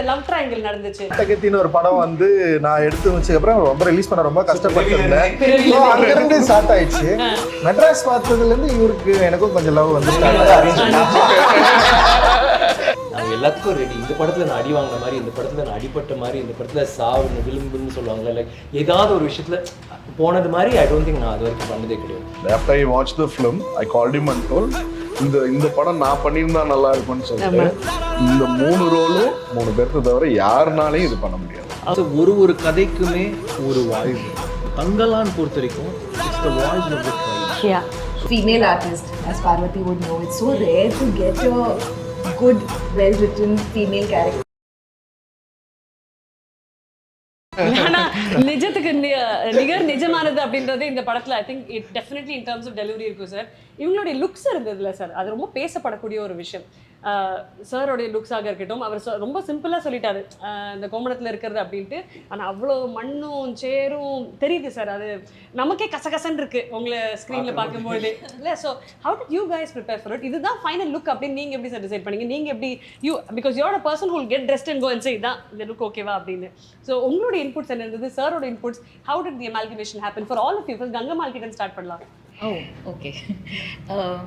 இந்த love triangle நடந்துச்சு? தகத்தின்னு ஒரு படம் வந்து நான் எடுத்து வச்சதுக்கப்புறம் ரொம்ப ரிலீஸ் பண்ண ரொம்ப கஷ்டப்பட்டிருந்தேன். அங்கிருந்து ஸ்டார்ட் ஆயிடுச்சு. மெட்ராஸ் பார்த்ததுலேருந்து இவருக்கு எனக்கும் கொஞ்சம் லவ் வந்து ஸ்டார்ட் நாங்கள் எல்லாத்துக்கும் ரெடி. இந்த படத்தில் நான் அடி வாங்கின மாதிரி, இந்த படத்தில் நான் அடிப்பட்ட மாதிரி, இந்த படத்தில் சாவு விளிம்புன்னு சொல்லுவாங்கல்ல, லைக் ஏதாவது ஒரு விஷயத்தில் போனது மாதிரி ஐ டோன்ட் திங்க் நான் அது வரைக்கும் பண்ணதே கிடையாது. After I watched the film, I called him and told, இந்த படம் நான் பண்ணியிருந்தா நல்லா இருக்கும்னு சொல்லிட்டு இந்த 3 ரோலும் 3 பேருக்கு தவிர யாருனாலையும் இது பண்ண முடியாது. அது ஒரு கதைக்குமே ஒரு வாய்ஸ். தங்கலான்னு பொறுத்த வரைக்கும் it's the voice of the tribe. Yeah. Female artist, as Parvati would know, it's so rare to get a good, well-written female character. ஆனா நிஜத்துக்கு நிகர் நிஜமானது அப்படின்றது இந்த படத்துல I think it definitely in terms of delivery இருக்கும் sir. இவங்களுடைய looks இருந்ததுல sir, அது ரொம்ப பேசப்படக்கூடிய ஒரு விஷயம். சாரோடைய லுக்ஸாக இருக்கட்டும், அவர் ரொம்ப சிம்பிளாக சொல்லிட்டாரு இந்த கோமணத்தில் இருக்கிறது அப்படின்ட்டு. ஆனால் அவ்வளோ மண்ணும் சேரும் தெரியுது சார், அது நமக்கே கசகசன்னு இருக்கு உங்களை ஸ்க்ரீனில் பார்க்கும்போது இல்லை. So how did you guys prepare for it? இதுதான் ஃபைனல் லுக் அப்படின்னு நீங்கள் எப்படி சார் டிசைட் பண்ணீங்க? நீங்கள் எப்படி because you are a person who'll get dressed and go and say இதான் இந்த லுக் ஓகேவா அப்படின்னு. ஸோ உங்களுடைய இன்புட்ஸ் என்ன இருந்தது, சாரோட inputs, how did the amalgamation happen for all of you? First Gangammal கிட்ட ஸ்டார்ட் பண்ணலாம். Oh, okay.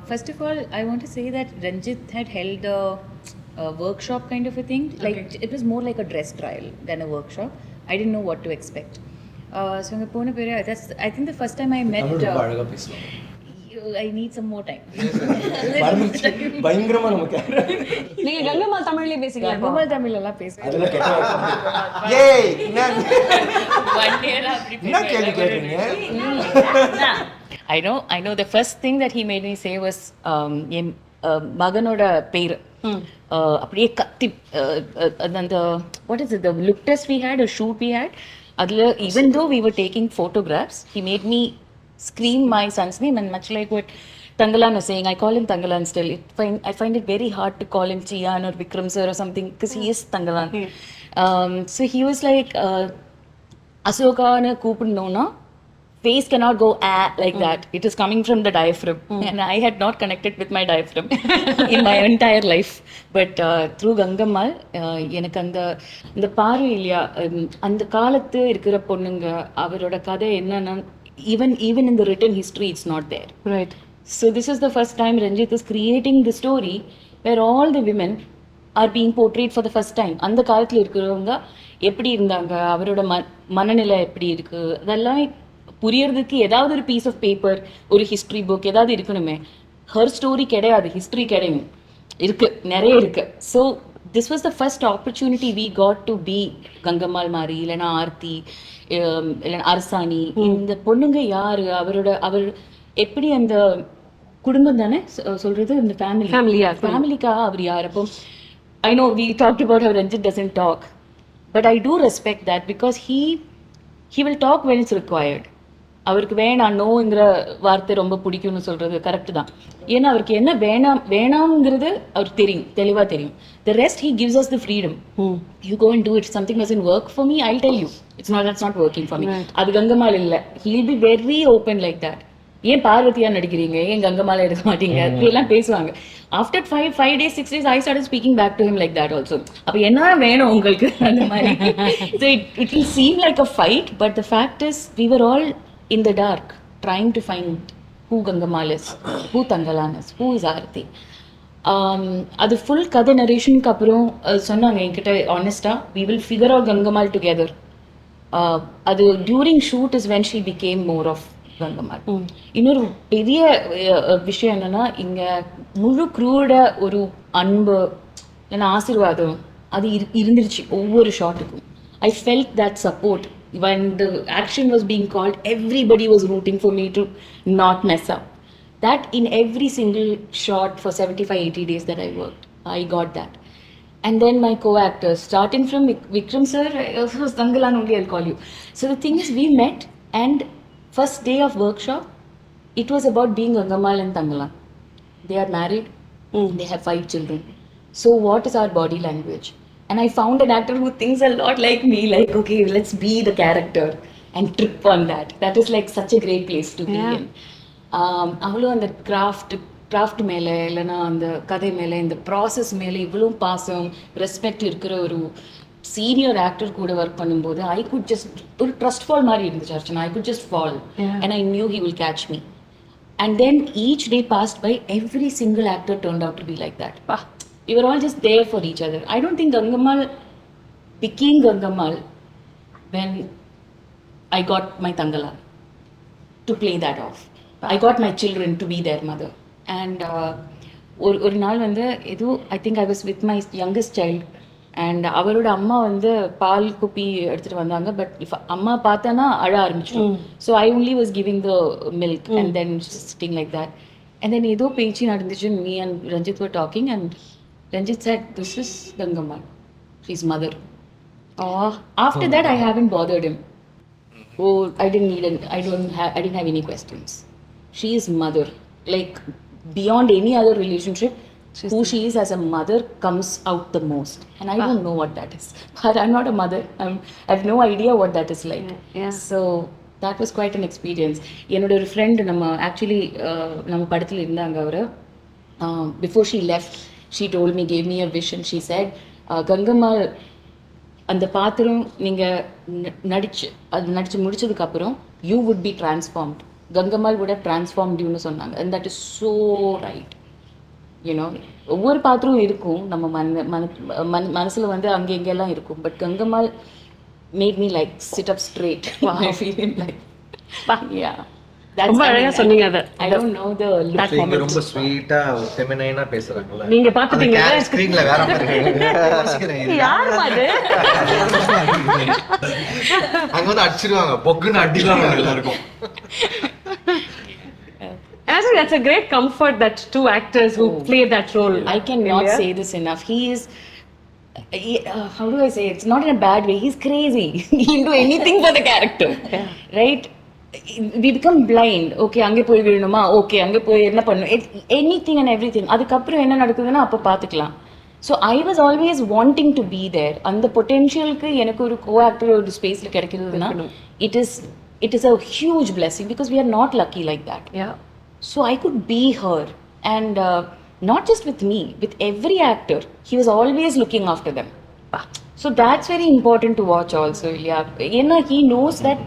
First of all, I want to say that Ranjit had held a workshop kind of a thing. Like it was more like a dress trial than a workshop. I didn't know what to expect. So that's I think the first time I met. I need some more time. பயங்கரமா நமக்கு நீங்க கங்கம்மாள் தமிழ்லயே பேசிக்கலாம். கங்கம்மாள் தமிழ்ல எல்லாம் பேசுறேன். அதெல்லாம் கேட்டா ஏய் One year என்ன கேள்வி கேக்குறீங்க? I know the first thing that he made me say was என் மகனோட பேர் அப்படியே கத்தி அந்த what is it, the look test we had, a shoot we had, அதுல even though we were taking photographs, he made me scream my son's name, and much like what Tangalan was saying, I call him Tangalan still. I find it very hard to call him Chiyan or Vikram sir or something because he is Tangalan. So he was like Asokana கூப்பிடணும்னா face cannot go like that. It is coming from the diaphragm, and I had not connected with my diaphragm in my entire life. But through Gangammal, எனக்கு அந்த பார்வை இல்லையா, அந்த காலத்து இருக்கிற பொண்ணுங்க அவரோட கதை என்னன்னா even in the written history it's not there. Right. So this is the first time Ranjit is creating the story where all the women are being portrayed for the first time. அந்த காலத்துல இருக்கிறவங்க எப்படி இருந்தாங்க, அவரோட மனநிலை எப்படி இருக்கு, அதெல்லாம் புரியறதுக்கு ஏதாவது ஒரு பீஸ் ஆஃப் பேப்பர், ஒரு ஹிஸ்ட்ரி புக் ஏதாவது இருக்கணுமே. ஹர் ஸ்டோரி கிடையாது, ஹிஸ்ட்ரி கிடையாது, இருக்கு, நிறைய இருக்கு. So this was the first opportunity we got to be Gangammal மாதிரி, இல்லைன்னா ஆர்த்தி, இல்லைன்னா அரசாணி. இந்த பொண்ணுங்க யாரு, அவர் எப்படி அந்த குடும்பம் தானே சொல்றது, இந்த ஃபேமிலிக்காக அவர் யார். அப்போ I know we talked about how Ranjith doesn't talk, but I do respect that because he will talk when it's required. அவருக்கு நோங்கிற வார்த்தை ரொம்ப பிடிக்கும்னு சொல்றது கரெக்ட் தான். ஏன்னா அவருக்கு என்ன வேணாம்ங்கிறது அவருக்கு தெரியும், தெளிவா தெரியும். The rest he gives us the freedom. You go and do it. Something doesn't work for me, I'll tell you. That's not working for me. அது கங்கம்மாள் இல்ல. He'll be very open like that. ஏன் பார்வதியா நடிக்கிறீங்க, ஏன் கங்கம்மாள் எடுக்க மாட்டீங்க, இப்படியெல்லாம் பேசுவாங்க. After 5 days 6 days I started speaking back to him like that also. அப்ப என்ன வேணும் உங்களுக்கு அந்த மாதிரி. So it will seem like a fight, but the fact is we were all in the dark trying to find who Gangammal is, who Tangalan is, who is Aarthi. அது full கதை நரேஷனுக்கு அப்புறம் சொன்னாங்க என்கிட்ட ஆனஸ்டா, we will figure out Gangammal together. அது during shoot is when she became more of Gangammal. இன்னொரு பெரிய விஷயம் என்னன்னா, இங்க முழு க்ரூட ஒரு அன்பு இல்லைன்னா ஆசீர்வாதம் அது இருந்துருச்சு ஒவ்வொரு ஷாட்டுக்கும். I felt that support. When the action was being called, everybody was rooting for me to not mess up. That in every single shot for 75-80 days that I worked, I got that. And then my co-actors, starting from Vikram sir, Tangalan only I'll call you. So the thing is, we met, and first day of workshop, it was about being Gangammal and Tangalan. They are married, they have 5 children. So what is our body language? And I found an actor who thinks a lot like me, like, okay, let's be the character and trip on that. That is like such a great place to be in. அவளும் அந்த craft மேலே இல்லைன்னா அந்த கதை மேலே இந்த process மேலே இவ்வளோ பாசம் ரெஸ்பெக்ட் இருக்கிற ஒரு சீனியர் ஆக்டர் கூட ஒர்க் பண்ணும்போது ஐ குட் ஜஸ்ட் ஒரு ட்ரஸ்ட் ஃபால் மாதிரி இருந்துச்சு Archana. I could just fall and I knew he will catch me. And then each day passed by, every single actor turned out to be like that. We were all just there for each other. I don't think Gangamal became Gangamal when I got my Tangala to play that off. I got my children to be their mother. And ஒரு நாள் வந்து ஏதோ I think I was with my youngest child. And அவரோட அம்மா வந்து பால் குப்பி எடுத்துட்டு வந்தாங்க. But அம்மா பார்த்தானா அழ ஆரம்பிச்சிடும். So I only was giving the milk and then sitting like that. And then ஏதோ பேச்சு நடந்துச்சு. Me and Ranjith were talking and Ranjith said, "This is Gangammal. She's mother." After that, I haven't bothered him. Oh, I didn't have any questions. She is mother. Like beyond any other relationship, who she is as a mother comes out the most. And I don't know what that is. But I'm not a mother. I have no idea what that is like. Yeah. So that was quite an experience. என்னோட ஒரு friend நம்ம படத்தில் இருந்தாங்க அவர். Before she left, she told me, gave me a vision. She said, Gangammal, அந்த பாத்திரம் நீங்கள் நடிச்சு முடிச்சதுக்கு அப்புறம் you would be transformed. Gangammal would have transformed you ன்னு சொன்னாங்க. And that is so right. You know ஒவ்வொரு பாத்திரம் இருக்கும் நம்ம மனசில் வந்து அங்கே இங்கெல்லாம் இருக்கும். But Gangammal made me like sit up straight. I feel like yeah. ரொம்ப அழகா சொன்னீங்க அத. I don't know the look. நீங்க ரொம்ப ஸ்வீட்டா ஃபெமினைனா பேசுறாங்கல. நீங்க பாத்துட்டீங்க ஸ்கிரீன்ல வேற மாதிரி யார் அது? அங்க வந்து அடிச்சிடுவாங்க. பொக்குன்னு அடிலாம் எல்லாருக்கும். I think that's a great comfort that two actors who play that role. I cannot say this enough. He is how do I say it? It's not in a bad way. He's crazy. He'll do anything for the character. Yeah. Right? We become blind. Okay, அங்கே போய் விழணுமா? Okay, அங்கே போய் என்ன பண்ணணும்? Anything and everything. அதுக்கப்புறம் என்ன நடக்குதுன்னா அப்போ பார்த்துக்கலாம். So I was always wanting to be there. அந்த பொட்டென்ஷியலுக்கு எனக்கு ஒரு co-actor ஒரு ஸ்பேஸ்ல கிடைக்கிறதுனா it is a huge blessing because we are not lucky like that. Yeah. So I could be her, and not just with me, with every actor. He was always looking after them. So that's very important to watch also. Yeah, he knows that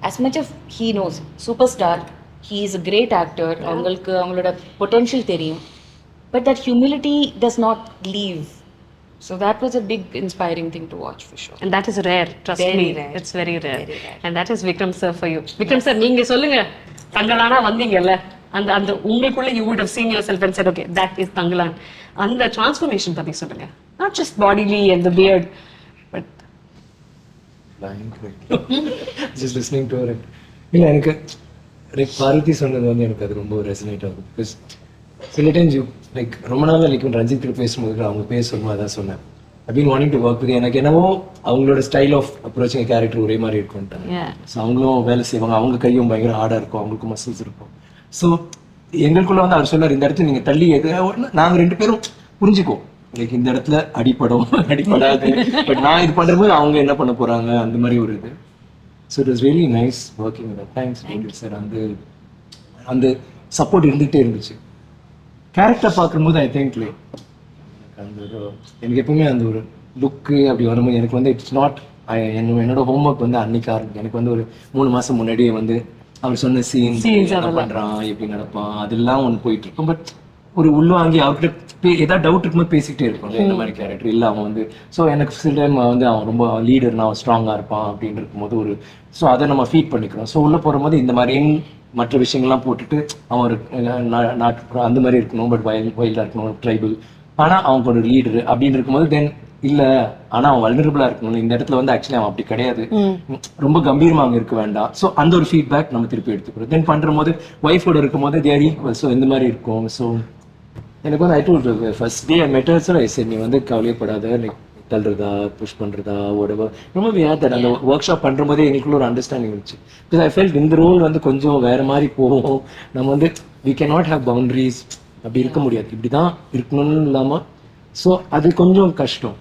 as much as he knows, superstar, he is a great actor. அவங்களோட potential தெரியும். But that humility does not leave. So that was a big inspiring thing to watch for sure. And that is rare, trust Very me. rare. It's very rare. Very rare. And that is Vikram sir for you. Vikram sir, நீங்க சொல்லுங்க. தங்கலானா வந்தீங்கல்ல, அந்த உங்களுக்குள்ள you would have seen yourself and said, okay, that is Tangalan. அந்த transformation பத்தி சொல்லுங்க. Not just bodily and the beard, but just listening to her. இல்ல எனக்கு பார்வதி சொன்னது வந்து எனக்கு அது ரொம்ப ரெசனேட் ஆகும். பிகாஸ் சில டைம்ஸ் யூ லைக் ரொம்ப நாள் லைக் ரஞ்சித் கிட்ட பேசும்போது அவங்க பேசும்போது அதான் சொன்னேன். I've been wanting to work with you. எனக்கு என்னவோ அவங்களோட ஸ்டைல் ஆஃப் அப்ரோச்சிங் கேரக்டர் ஒரே மாதிரி இருக்கும்ட்டாங்க. ஸோ அவங்களும் வேலை செய்வாங்க. அவங்க கையும் பயங்கர ஹார்டாக இருக்கும். அவங்களுக்கும் மசில்ஸ் இருக்கும். ஸோ எங்களுக்குள்ள வந்து அவர் சொன்னார், இந்த இடத்துல நீங்கள் தள்ளி நாங்கள் ரெண்டு பேரும் புரிஞ்சுக்குவோம். லைக் இந்த இடத்துல அடிப்படாது. பட் நான் இது பண்ணும்போது அவங்க என்ன பண்ண போகிறாங்க அந்த மாதிரி ஒரு இது. So it was really nice working with. Thanks sir. அந்த சப்போர்ட் இருந்துகிட்டே இருந்துச்சு. கேரக்டர் பார்க்கும்போது ஐ திங்க் லைக் அந்த ஒரு எனக்கு எப்பவுமே அந்த ஒரு லுக்கு அப்படி வரும்போது எனக்கு வந்து இட்ஸ் நாட் என்னோட ஹோம்ஒர்க் வந்து அன்னைக்கு ஆரம்பிக்கும். எனக்கு வந்து ஒரு 3 மாதம் முன்னாடியே வந்து அவர் சொன்ன சீன்ஸ் என்ன பண்ணுறான், எப்படி நடப்பான், அதெல்லாம் ஒன்று போயிட்டு இருக்கும். பட் ஒரு உள்வாங்கி அவர்கிட்ட ஏதாவது டவுட் இருக்கும்போது பேசிக்கிட்டே இருக்கும். இந்த மாதிரி கேரக்டர் இல்லை அவன் வந்து. ஸோ எனக்கு சில டைம் வந்து அவன் ரொம்ப லீடர்னா அவன் ஸ்ட்ராங்காக இருப்பான் அப்படின்னு இருக்கும்போது ஒரு ஸோ அதை நம்ம ஃபீட் பண்ணிக்கிறோம். ஸோ உள்ளே போகும்போது இந்த மாதிரியும் மற்ற விஷயங்கள்லாம் போட்டுட்டு அவன் ஒரு நாட்டு அந்த மாதிரி இருக்கணும். பட் வைல்டாக இருக்கணும், ட்ரைபல், ஆனால் அவங்க ஒரு லீடரு அப்படின்னு இருக்கும்போது தென் இல்லை ஆனால் அவன் வல்னரபிளாக இருக்கணும். இந்த இடத்துல வந்து ஆக்சுவலி அவன் அப்படி கிடையாது, ரொம்ப கம்பீரமாக அங்கே இருக்க வேண்டாம். ஸோ அந்த ஒரு ஃபீட்பேக் நம்ம திருப்பி எடுத்துக்கிறோம். தென் பண்ணும்போது ஒய்ஃபோட இருக்கும்போது தேர் ஈக்குவல். ஸோ இந்த மாதிரி இருக்கும். ஸோ எனக்கு வந்து ஐ டோல்ட் ஃபர்ஸ்ட் டே ஐ மெட் ஹர் சார், ஐ செட் நீ வந்து கவலைப்படாத, லைக் தள்ளுறதா புஷ் பண்ணுறதா whatever. ரொம்ப வியாதர் அந்த ஒர்க் ஷாப் பண்ணுற போதே எங்களுக்குள்ள ஒரு அண்டர்ஸ்டாண்டிங் இருந்துச்சு. பிகாஸ் ஐ ஃபெல்ட் இந்த ரோல் வந்து கொஞ்சம் வேறு மாதிரி போகும். நம்ம வந்து we can not have boundaries, அப்படி இருக்க முடியாது, இப்படி தான் இருக்கணும்னு இல்லாமல். ஸோ அது கொஞ்சம் கஷ்டம்.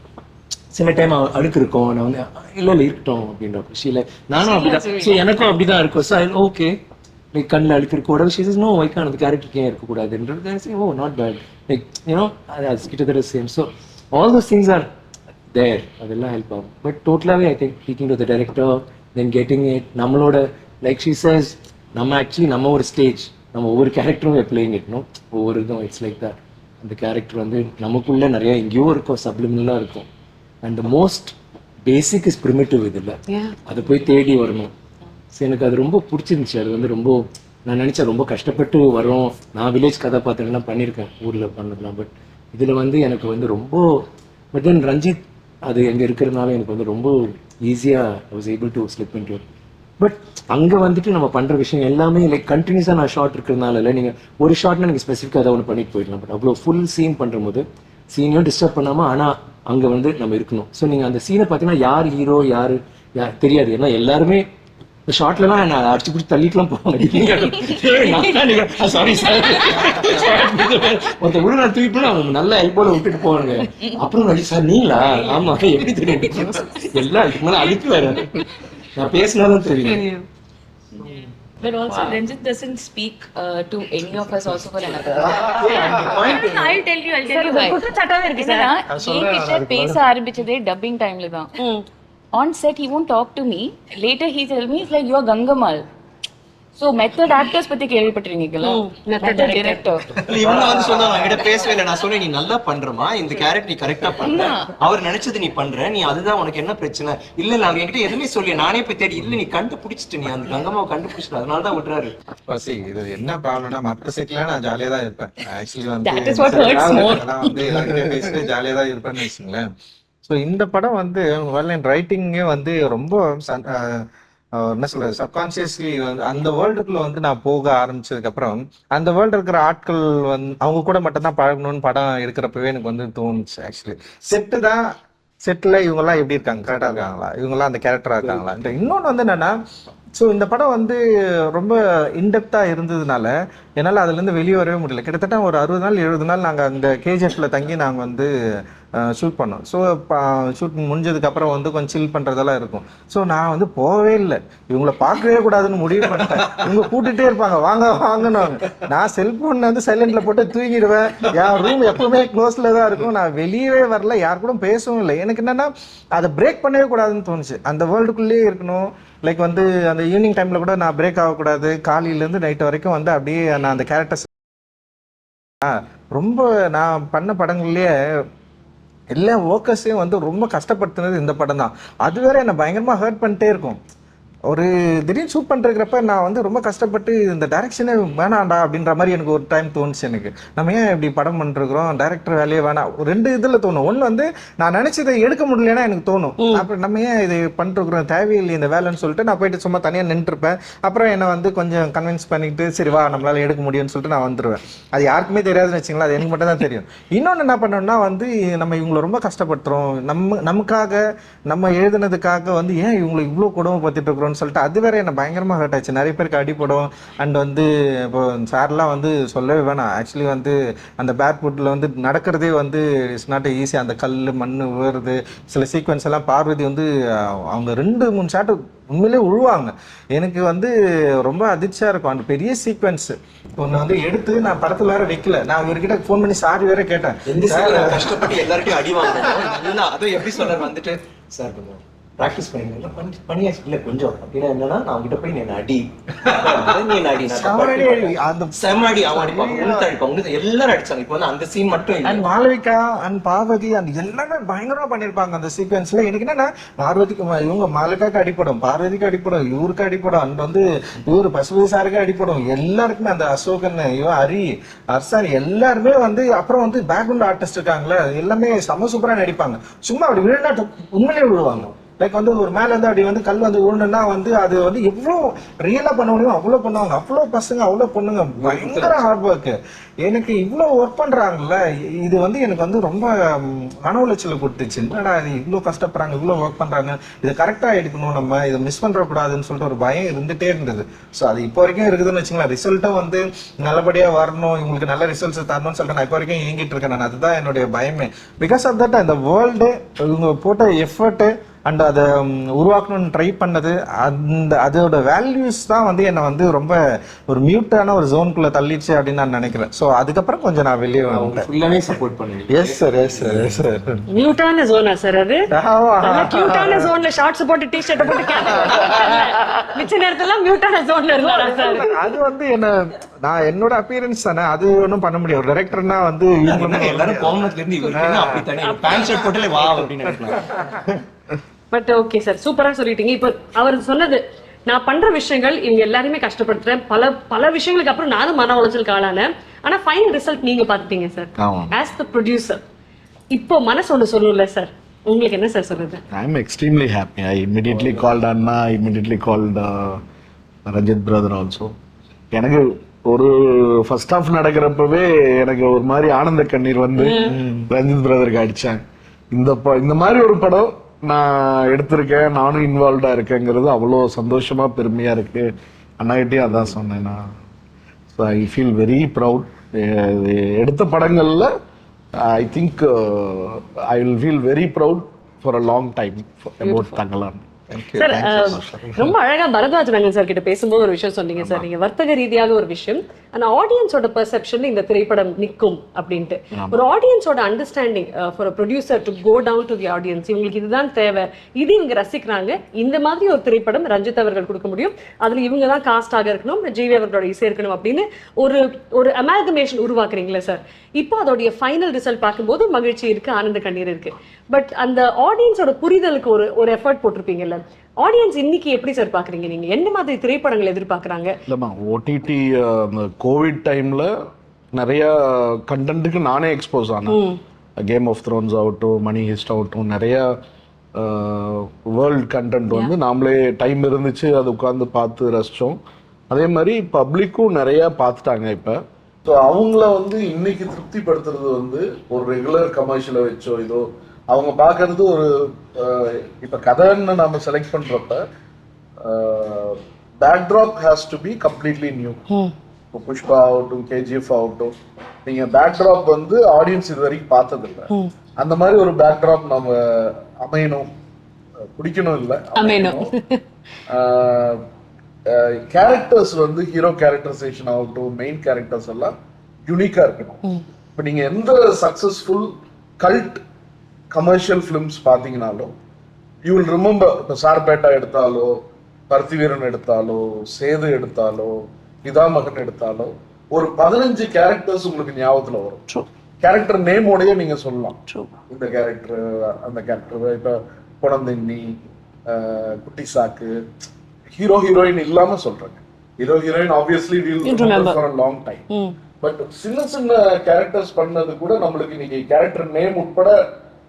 சில டைம் அழுக்கு இருக்கும். நான் வந்து இல்லை இருக்கட்டும் அப்படின்ற விஷயம் நானும் அப்படிதான். ஸோ எனக்கும் அப்படிதான் இருக்கும். ஸோ ஓகே லைக் கண்ணில் அழுக்கு இருக்க உடனே ஷீ இஸ் நோ ஒய்க்கான அந்த கேரக்டருக்கு ஏன் இருக்கக்கூடாதுன்றது oh not bad like you know அது கிட்டத்தட்ட same. So all those things are there அதெல்லாம் ஹெல்ப் ஆகும். பட் டோட்டலாகவே I think speaking to the director then getting it நம்மளோட லைக் ஷீ சேஸ் நம்ம ஆக்சுவலி நம்ம ஒரு ஸ்டேஜ் நம்ம ஒவ்வொரு கேரக்டரும் பிளேயிங் இட்னும் ஒவ்வொரு இதுவும் இட்ஸ் லைக் தட். அந்த கேரக்டர் வந்து நமக்குள்ள நிறைய எங்கேயோ இருக்கும், சப்ளிமினலாக இருக்கும். And most basic is primitive இதில் அதை போய் தேடி வரணும். ஸோ எனக்கு அது ரொம்ப பிடிச்சிருந்துச்சு. அது வந்து ரொம்ப நான் நினச்சேன் ரொம்ப கஷ்டப்பட்டு வரோம். நான் வில்லேஜ் கதாபாத்திரம்லாம் பண்ணியிருக்கேன் ஊரில் பண்ணதுலாம். பட் இதில் வந்து எனக்கு வந்து ரொம்ப பட் தென் ரஞ்சித் அது எங்கே இருக்கிறதுனால எனக்கு வந்து ரொம்ப ஈஸியாக I was able to slip in to. But அங்கே வந்துட்டு நம்ம பண்ணுற விஷயம் எல்லாமே லைக் கண்டினியூஸாக நான் ஷார்ட் இருக்கிறதுனால இல்லை நீங்கள் ஒரு ஷார்ட்னா நீங்கள் ஸ்பெசிஃபிக்காக அதை ஒன்று பண்ணிட்டு போயிடலாம். பட் அவ்வளோ ஃபுல் சீன் பண்ணும்போது சீனையும் டிஸ்டர்ப் பண்ணாமல் ஆனால் அங்கே வந்து நம்ம இருக்கணும். ஸோ நீங்கள் அந்த சீனை பார்த்தீங்கன்னா யார் ஹீரோ யார் தெரியாது. ஏன்னா எல்லாருமே ஷார்ட்லாம் நான் அடிச்சு பிடிச்சி தள்ளிட்டுலாம் போவாங்க. சாரி சார் ஒருத்த உள்ள நான் தூக்கிட்டு அவங்க நல்ல எல்போல விட்டுட்டு போவாங்க. அப்புறம் சார் நீங்களா ஆமா எப்படி தெரியும் எல்லாம் அதுக்கு மேலே அழிப்பு வேற நான் பேசினாலும் தெரியும். But also Ranjit doesn't speak to any of us also for another. I'll tell you why. குற்றச்சாட்டாவே இருக்கு சார். என்னன்னா என்கிட்ட பேச ஆரம்பிச்சதே டப்பிங் டைம்ல தான். On set he won't talk to me. Later he tell me it's like you are Gangamal. So method actors பத்தி கேள்விப்பட்டிருக்கீங்களா? Method director. இவங்க வந்து சொன்னாங்க என்கிட்ட பேசவே இல்லை. நான் சொன்னேன் நீ நல்லா பண்றமா இந்த கேரக்டர் நீ கரெக்டா பண்ற அவர் நினைச்சது நீ பண்ற நீ அதுதான் உனக்கு என்ன பிரச்சனை இல்ல இல்ல அவங்க என்கிட்ட எதுவுமே சொல்லி நானே போய் தேடி இல்ல நீ கண்டுபிடிச்சிட்டு நீ அந்த கங்கம்மாவை கண்டுபிடிச்சிட்டு அதனாலதான் விட்டுறாரு. இது என்ன ப்ராப்ளம்னா மற்ற செட்ல நான் ஜாலியா தான் இருப்பேன். ஆக்சுவலி வந்து பேசிட்டு ஜாலியா தான் இருப்பேன்னு வச்சுங்களேன். ஸோ இந்த படம் வந்து ரைட்டிங்கே வந்து ரொம்ப என்ன சொல்றது சப்கான்சியஸ்லி வந்து அந்த வேர்ல்டுக்குள்ள வந்து நான் போக ஆரம்பிச்சதுக்கு அப்புறம் அந்த வேர்ல்டு இருக்கிற ஆட்கள் வந்து அவங்க கூட மட்டும் தான் பழகணும்னு படம் எடுக்கிறப்பவே எனக்கு வந்து தோணுச்சு. ஆக்சுவலி செட்டில் இவங்கெல்லாம் எப்படி இருக்காங்க, கரெக்டாக இருக்காங்களா, இவங்கெல்லாம் அந்த கேரக்டராக இருக்காங்களா. இன்னொன்று வந்து என்னன்னா ஸோ இந்த படம் வந்து ரொம்ப இன்டெப்த்தாக இருந்ததுனால என்னால் அதுலேருந்து வெளியே வரவே முடியல. கிட்டத்தட்ட ஒரு 60 நாள் 70 நாள் நாங்கள் அந்த கேஜிஎஃப்ல தங்கி நாங்கள் வந்து ஷூட் பண்ணோம். ஸோ ஷூட் முடிஞ்சதுக்கப்புறம் வந்து கொஞ்சம் சில் பண்ணுறதெல்லாம் இருக்கும். ஸோ நான் வந்து போகவே இல்லை, இவங்கள பார்க்கவே கூடாதுன்னு முடிவு பண்ணிட்டேன். இவங்க கூட்டிகிட்டே இருப்பாங்க வாங்க வாங்கன்னு. நான் செல்ஃபோன் வந்து சைலண்டில் போட்டு தூங்கிடுவேன். என் ரூம் எப்பவுமே க்ளோஸில் தான் இருக்கும். நான் வெளியவே வரல, யார் கூட பேசவும் இல்லை. எனக்கு என்னென்னா அதை பிரேக் பண்ணவே கூடாதுன்னு தோணுச்சு. அந்த வேர்ல்டுக்குள்ளேயே இருக்கணும். லைக் வந்து அந்த ஈவினிங் டைமில் கூட நான் பிரேக் ஆகக்கூடாது. காலையிலேருந்து நைட்டு வரைக்கும் வந்து அப்படியே நான் அந்த கேரக்டர்ஸ் ரொம்ப நான் பண்ண படங்கள்லேயே எல்லா ஒர்க்கர்ஸையும் வந்து ரொம்ப கஷ்டப்படுத்தினது இந்த படம் தான். அது வேற என்னை பயங்கரமாக ஹர்ட் பண்ணிட்டே இருக்கும். ஒரு திடீர்னு ஷூட் பண்ணுறப்ப நான் வந்து ரொம்ப கஷ்டப்பட்டு இந்த டைரக்ஷனே வேணாண்டா அப்படின்ற மாதிரி எனக்கு ஒரு டைம் தோணுச்சு. எனக்கு நம்ம ஏன் இப்படி படம் பண்ணிருக்கிறோம், டைரக்டர் வேலையே வேணாம். 2 இதில் தோணும். ஒன்று வந்து நான் நினச்சதை எடுக்க முடியலன்னா எனக்கு தோணும், அப்புறம் நம்ம ஏன் இது பண்ணிருக்கிறோம் தேவையில்லை இந்த வேலைன்னு சொல்லிட்டு நான் போயிட்டு சும்மா தனியாக நின்றுருப்பேன். அப்புறம் என்னை வந்து கொஞ்சம் கன்வின்ஸ் பண்ணிக்கிட்டு சரி வா நம்மளால எடுக்க முடியும்னு சொல்லிட்டு நான் வந்துடுவேன். அது யாருக்குமே தெரியாதுன்னு வச்சுங்களா, அது எனக்கு மட்டும் தான் தெரியும். இன்னொன்று என்ன பண்ணோம்னா வந்து நம்ம இவங்களை ரொம்ப கஷ்டப்படுத்துகிறோம், நமக்காக நம்ம எழுதுனதுக்காக வந்து ஏன் இவங்களை இவ்வளோ கொடுமைப்படுத்திட்டு இருக்கிறோம் சொல்லிட்டு அது வேற என்ன பயங்கரமாக ஹர்ட் ஆச்சு. நிறைய பேருக்கு அடிப்படும். அண்ட் வந்து இப்போ சார்லாம் வந்து சொல்லவே வேணாம். ஆக்சுவலி வந்து அந்த பேர்ஃபுட்டில் வந்து நடக்கிறதே வந்து இட்ஸ் நாட் ஈஸி. அந்த கல் மண் விழுறது சில சீக்வன்ஸ் எல்லாம் பார்வதி வந்து அவங்க 2-3 ஷாட்டு உண்மையிலே உழுவாங்க. எனக்கு வந்து ரொம்ப அதிர்ச்சியாக இருக்கும். அந்த பெரிய சீக்வன்ஸ் ஒன்று வந்து எடுத்து நான் படத்தில் வேற வைக்கல. நான் இவர்கிட்ட ஃபோன் பண்ணி சாரி வேற கேட்டேன். கஷ்டப்பட்டு எல்லார்ட்டையும் அடி வாங்கணும். அதுவும் எப்படி சொல்ற வந்துட்டு சார் கொஞ்சம் ப்ராக்டிஸ் பண்ணியாச்சு இல்லை கொஞ்சம் அப்படின்னா என்னன்னா நான் அவங்ககிட்ட போய் என்ன அடி நீ என்ன அடி அந்த செம்மடி அவன் அடிப்பாங்க எல்லாரும் அடிச்சாங்க. இப்போ வந்து அந்த சீன் மட்டும் இல்லை. அண்ட் மாளவிகா அண்ட் பார்வதி அந்த எல்லாமே பயங்கரமா பண்ணிருப்பாங்க அந்த சீக்வன்ஸ்ல. எனக்கு என்னன்னா பார்வதிக்கு இவங்க மாளவிகாக்கு அடிப்படும், பார்வதிக்கு அடிப்படும், இவருக்கு அடிப்படும், அண்ட் வந்து இவரு பசுபதி சாருக்கு அடிப்படும். எல்லாருக்குமே அந்த அசோகன் இவன் ஹரி அர்சான் எல்லாருமே வந்து அப்புறம் வந்து பேக்ரவுண்ட் ஆர்டிஸ்ட் இருக்காங்களே எல்லாமே செம சூப்பரா நடிப்பாங்க. சும்மா அப்படி விழுந்தா உண்மையிலே விழுவாங்க. லைக் வந்து ஒரு மேல இருந்து அப்படி வந்து கல் வந்து விழுணுன்னா வந்து அது வந்து எவ்வளோ ரியலா பண்ண முடியும் அவ்வளோ பண்ணுவாங்க. அவ்வளோ பசங்க அவ்வளோ பொண்ணுங்க பயங்கர ஹார்ட் ஒர்க். எனக்கு இவ்வளோ ஒர்க் பண்றாங்கல்ல, இது வந்து எனக்கு வந்து ரொம்ப மன உளைச்சல் கொடுத்துச்சு. என்னடா இது இவ்வளோ கஷ்டப்படுறாங்க, இவ்வளோ ஒர்க் பண்றாங்க, இதை கரெக்டா எடுக்கணும், நம்ம இதை மிஸ் பண்றக்கூடாதுன்னு சொல்லிட்டு ஒரு பயம் இருந்துட்டே இருந்தது. ஸோ அது இப்போ வரைக்கும் இருக்குதுன்னு வச்சுங்களேன். ரிசல்ட்டும் வந்து நல்லபடியா வரணும், இவங்களுக்கு நல்ல ரிசல்ட்ஸ் தரணும்னு சொல்லிட்டு நான் இப்போ வரைக்கும் இயங்கிட்டு இருக்கேன். நான் அதுதான் என்னுடைய பயமே. பிகாஸ் ஆஃப் தட் அந்த வேர்ல்டு இவங்க போட்ட எஃபர்ட் அண்ட் அதை உருவாக்கணும்னு ட்ரை பண்ணது, அதோட வேல்யூஸ் தான் வந்து என்னை வந்து ரொம்ப ஒரு மியூட்டான ஒரு ஜோனுக்குள்ள தள்ளிச்சு அப்படின்னு நான் நினைக்கிறேன். ஸோ அதுக்கப்புறம் கொஞ்சம் நான் வெளியே வந்துட்டேன். ஃபுல்லாவே சப்போர்ட் பண்ணுவீங்க. Yes sir, yes sir, yes sir. மியூட்டான ஜோனா சார் அது? கியூட்டான ஜோன்ல ஷார்ட்ஸ் போட்டு டி-ஷர்ட் போட்டு மிச்ச நேரத்துல மியூட்டான ஜோன்ல இருந்தாரா சார்? அது வந்து என்ன, நான் என்னோட அப்பியரன்ஸ் தானே, அது ஒன்றும் பண்ண முடியாது. ஒரு டைரக்டர்னா வந்து எல்லாரும் கோமனத்துல இருந்து இவருக்கு அப்படி தானே பேண்ட் ஷர்ட் போட்டுல வா அப்படின்னு நினைக்கலாம். பட் ஓகே சார், சூப்பரா சொல்லிட்டீங்க. இப்போ அவர் சொன்னது, நான் பண்ற விஷயங்கள் இவங்க எல்லாருமே கஷ்டப்படுத்துறேன், பல விஷயங்களுக்கு அப்புறம் நானும் மன உளைச்சலுக்கு ஆளானேன். ஆனா ஃபைனல் ரிசல்ட் நீங்க பாத்துட்டீங்க சார் ஆஸ் த ப்ரொடியூசர். இப்போ மனசு ஒன்று சொல்லும்ல சார், உங்களுக்கு என்ன சார் சொல்லுது? I am extremely happy. I immediately called Anna, I immediately called Ranjit brother also. எனக்கு ஒரு ஃபர்ஸ்ட் ஹாஃப் நடக்கிறப்பவே எனக்கு ஒரு மாதிரி ஆனந்த கண்ணீர் வந்து ரஞ்சித் பிரதருக்கு அடிச்சேன். இந்த மாதிரி ஒரு படம் நான் எடுத்திருக்கேன், நானும் இன்வால்வ்டா இருக்கேங்கிறது அவ்வளோ சந்தோஷமா பெருமையா இருக்கு. அண்ணாகிட்டே அதான் சொன்னேன் நான். So I feel very proud. எடுத்த படங்கள்ல I think I will feel very proud for a long time about Thangalaan. Sir ரொம்ப அழகா பரத்வாஜ் ரங்கன் சார் கிட்ட பேசும்போது ஒரு விஷயம் சொன்னீங்க சார், நீங்க வர்த்தக ரீதியாக ஒரு விஷயம், ஆனா ஆடியன்ஸோட பெர்செப்ஷன்ல இந்த திரைப்படம் நிற்கும் அப்படின்ட்டு. ஒரு ஆடியன்ஸோட understanding for producer to go down to the audience, இவங்களுக்கு இதுதான் தேவை, இது இவங்க ரசிக்கிறாங்க, இந்த மாதிரி ஒரு திரைப்படம் ரஞ்சித் அவர்கள் கொடுக்க முடியும், அதுல இவங்க தான் காஸ்டாக இருக்கணும், ஜிவி அவர்களோட இசை இருக்கணும் அப்படின்னு ஒரு அமால்கமேஷன் உருவாக்குறீங்களா சார்? இப்போ அதோடைய ஃபைனல் ரிசல்ட் பார்க்கும்போது மகிழ்ச்சி இருக்கு, ஆனந்த கண்ணீர் இருக்கு. பட் அந்த ஆடியன்ஸோட புரிதலுக்கு ஒரு எஃபர்ட் போட்டிருப்பீங்கல்ல, ஆடியன்ஸ் இன்னைக்கு எப்படி சார் பாக்குறீங்க? நீங்க என்ன மாதிரி திரைப்படங்கள் எதிர்பார்க்கறாங்க? இல்லம்மா, ஓடிடி அந்த கோவிட் டைம்ல நிறைய கண்டென்ட்டுக்கு நானே எக்ஸ்போஸ் ஆனேன். கேம் ஆஃப் த்ரோன்ஸ் ஆகட்டும், மணி ஹிஸ்ட் ஆகட்டும், நிறைய வேர்ல்ட் கண்டென்ட் வந்து நாமளே டைம் இருந்துச்சு அது உட்காந்து பார்த்து ரசிச்சோம். அதே மாதிரி பப்ளிக்கும் நிறைய பார்த்துட்டாங்க இப்போ. ஸோ அவங்கள வந்து இன்னைக்கு திருப்திப்படுத்துறது வந்து ஒரு ரெகுலர் கமர்ஷியலை வச்சோ இதோ அவங்க பார்க்கறது ஒரு இப்போ கதைன்னு நம்ம செலக்ட் பண்றப்ப backdrop has to be completely new. இப்போ புஷ்பா ஆகட்டும், கேஜிஎஃப் ஆகட்டும், நீங்க பேக்ட்ராப் வந்து ஆடியன்ஸ் இது வரைக்கும் பார்த்ததில்லை. அந்த மாதிரி ஒரு பேக்ட்ராப் நம்ம அமையணும், பிடிக்கணும் இல்லை அமையணும். கேரக்டர்ஸ் வந்து ஹீரோ கேரக்டரைசேஷன் ஆகட்டும், மெயின் கேரக்டர்ஸ் எல்லாம் யூனிக்கா இருக்கணும். இப்போ நீங்க எந்த சக்சஸ்ஃபுல் கல்ட் கமர்ஷியல் ஃபிலிம்ஸ் பார்த்தீங்கன்னாலும் யூ வில் ரிமெம்பர். இப்போ சார்பேட்டா எடுத்தாலோ, பருத்திவீரன் எடுத்தாலோ, சேது எடுத்தாலோ, பிதாமகன் எடுத்தாலோ ஒரு 15 கேரக்டர்ஸ் உங்களுக்கு ஞாபகத்துல வரும். கேரக்டர் நேமோடய நீங்க சொல்லலாம், இந்த கேரக்டர் அந்த கேரக்டர். இப்போ குழந்தைன்னி, குட்டி சாக்கு, ஹீரோ ஹீரோயின் இல்லாம சொல்றாங்க. Hero heroine obviously will remember for a long time. But சின்ன சின்ன கேரக்டர்ஸ் பண்ணது கூட நம்மளுக்கு இன்னைக்கு கேரக்டர் நேம் உட்பட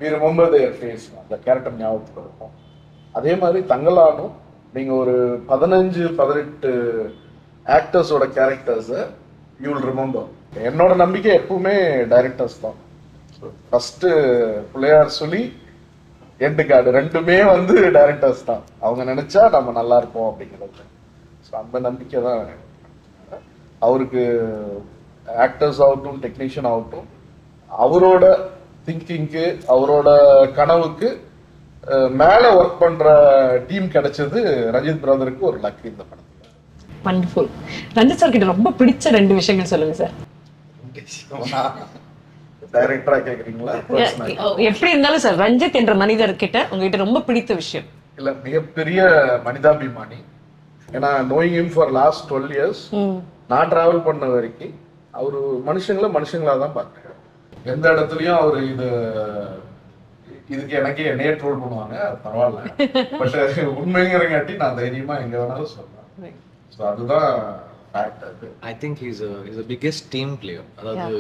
we remember their face, அந்த கேரக்டர் ஞாபகத்துக்கு இருக்கும். அதே மாதிரி தங்கலானும் நீங்க ஒரு 15-18 ஆக்டர்ஸோட கேரக்டர்ஸை யூ வில் ரிமெம்பர். என்னோட நம்பிக்கை எப்பவுமே டைரக்டர்ஸ் தான். ஃபர்ஸ்ட் பிள்ளையார் சொல்லி எண்டு கார்டு ரெண்டுமே வந்து டைரக்டர்ஸ் தான். அவங்க நினைச்சா நம்ம நல்லா இருப்போம் அப்படிங்கிறது. ஸோ அந்த நம்பிக்கை தான் அவருக்கு. ஆக்டர்ஸ் ஆகட்டும், டெக்னீஷியன் ஆகட்டும், அவரோட திங்கிங்க்கு, அவரோட கனவுக்கு மேல ஒர்க் பண்ற டீம் கிடைச்சது ரஞ்சித் பிரதருக்கு ஒரு லக் இந்த படத்துல. வண்டர்ஃபுல். ரஞ்சித் சார் கிட்ட ரொம்ப பிடிச்ச 2 விஷயங்கள் சொல்லுங்க சார். டைரக்டரா கேக்குறீங்களா? எப்படி இருந்தாலும் சார், ரஞ்சித் என்ற மனிதர் கிட்ட உங்ககிட்ட ரொம்ப பிடித்த விஷயம். இல்ல, மிகப்பெரிய மனிதாபிமானி. ஏன்னா knowing him for last 12 years நான் டிராவல் பண்ண வரைக்கும் அவரு மனுஷங்களா தான் பார்த்தேன். எந்த இடத்துலயும் அவரு இதுக்கு எனக்கே என்னையே ட்ரோல் பண்ணுவாங்க, பரவாயில்ல, பட் உண்மைங்கிறங்காட்டி நான் தைரியமா எங்க வேணாலும் சொல்றேன். ஸோ அதுதான் fact. I think he's a biggest team player. அதாவது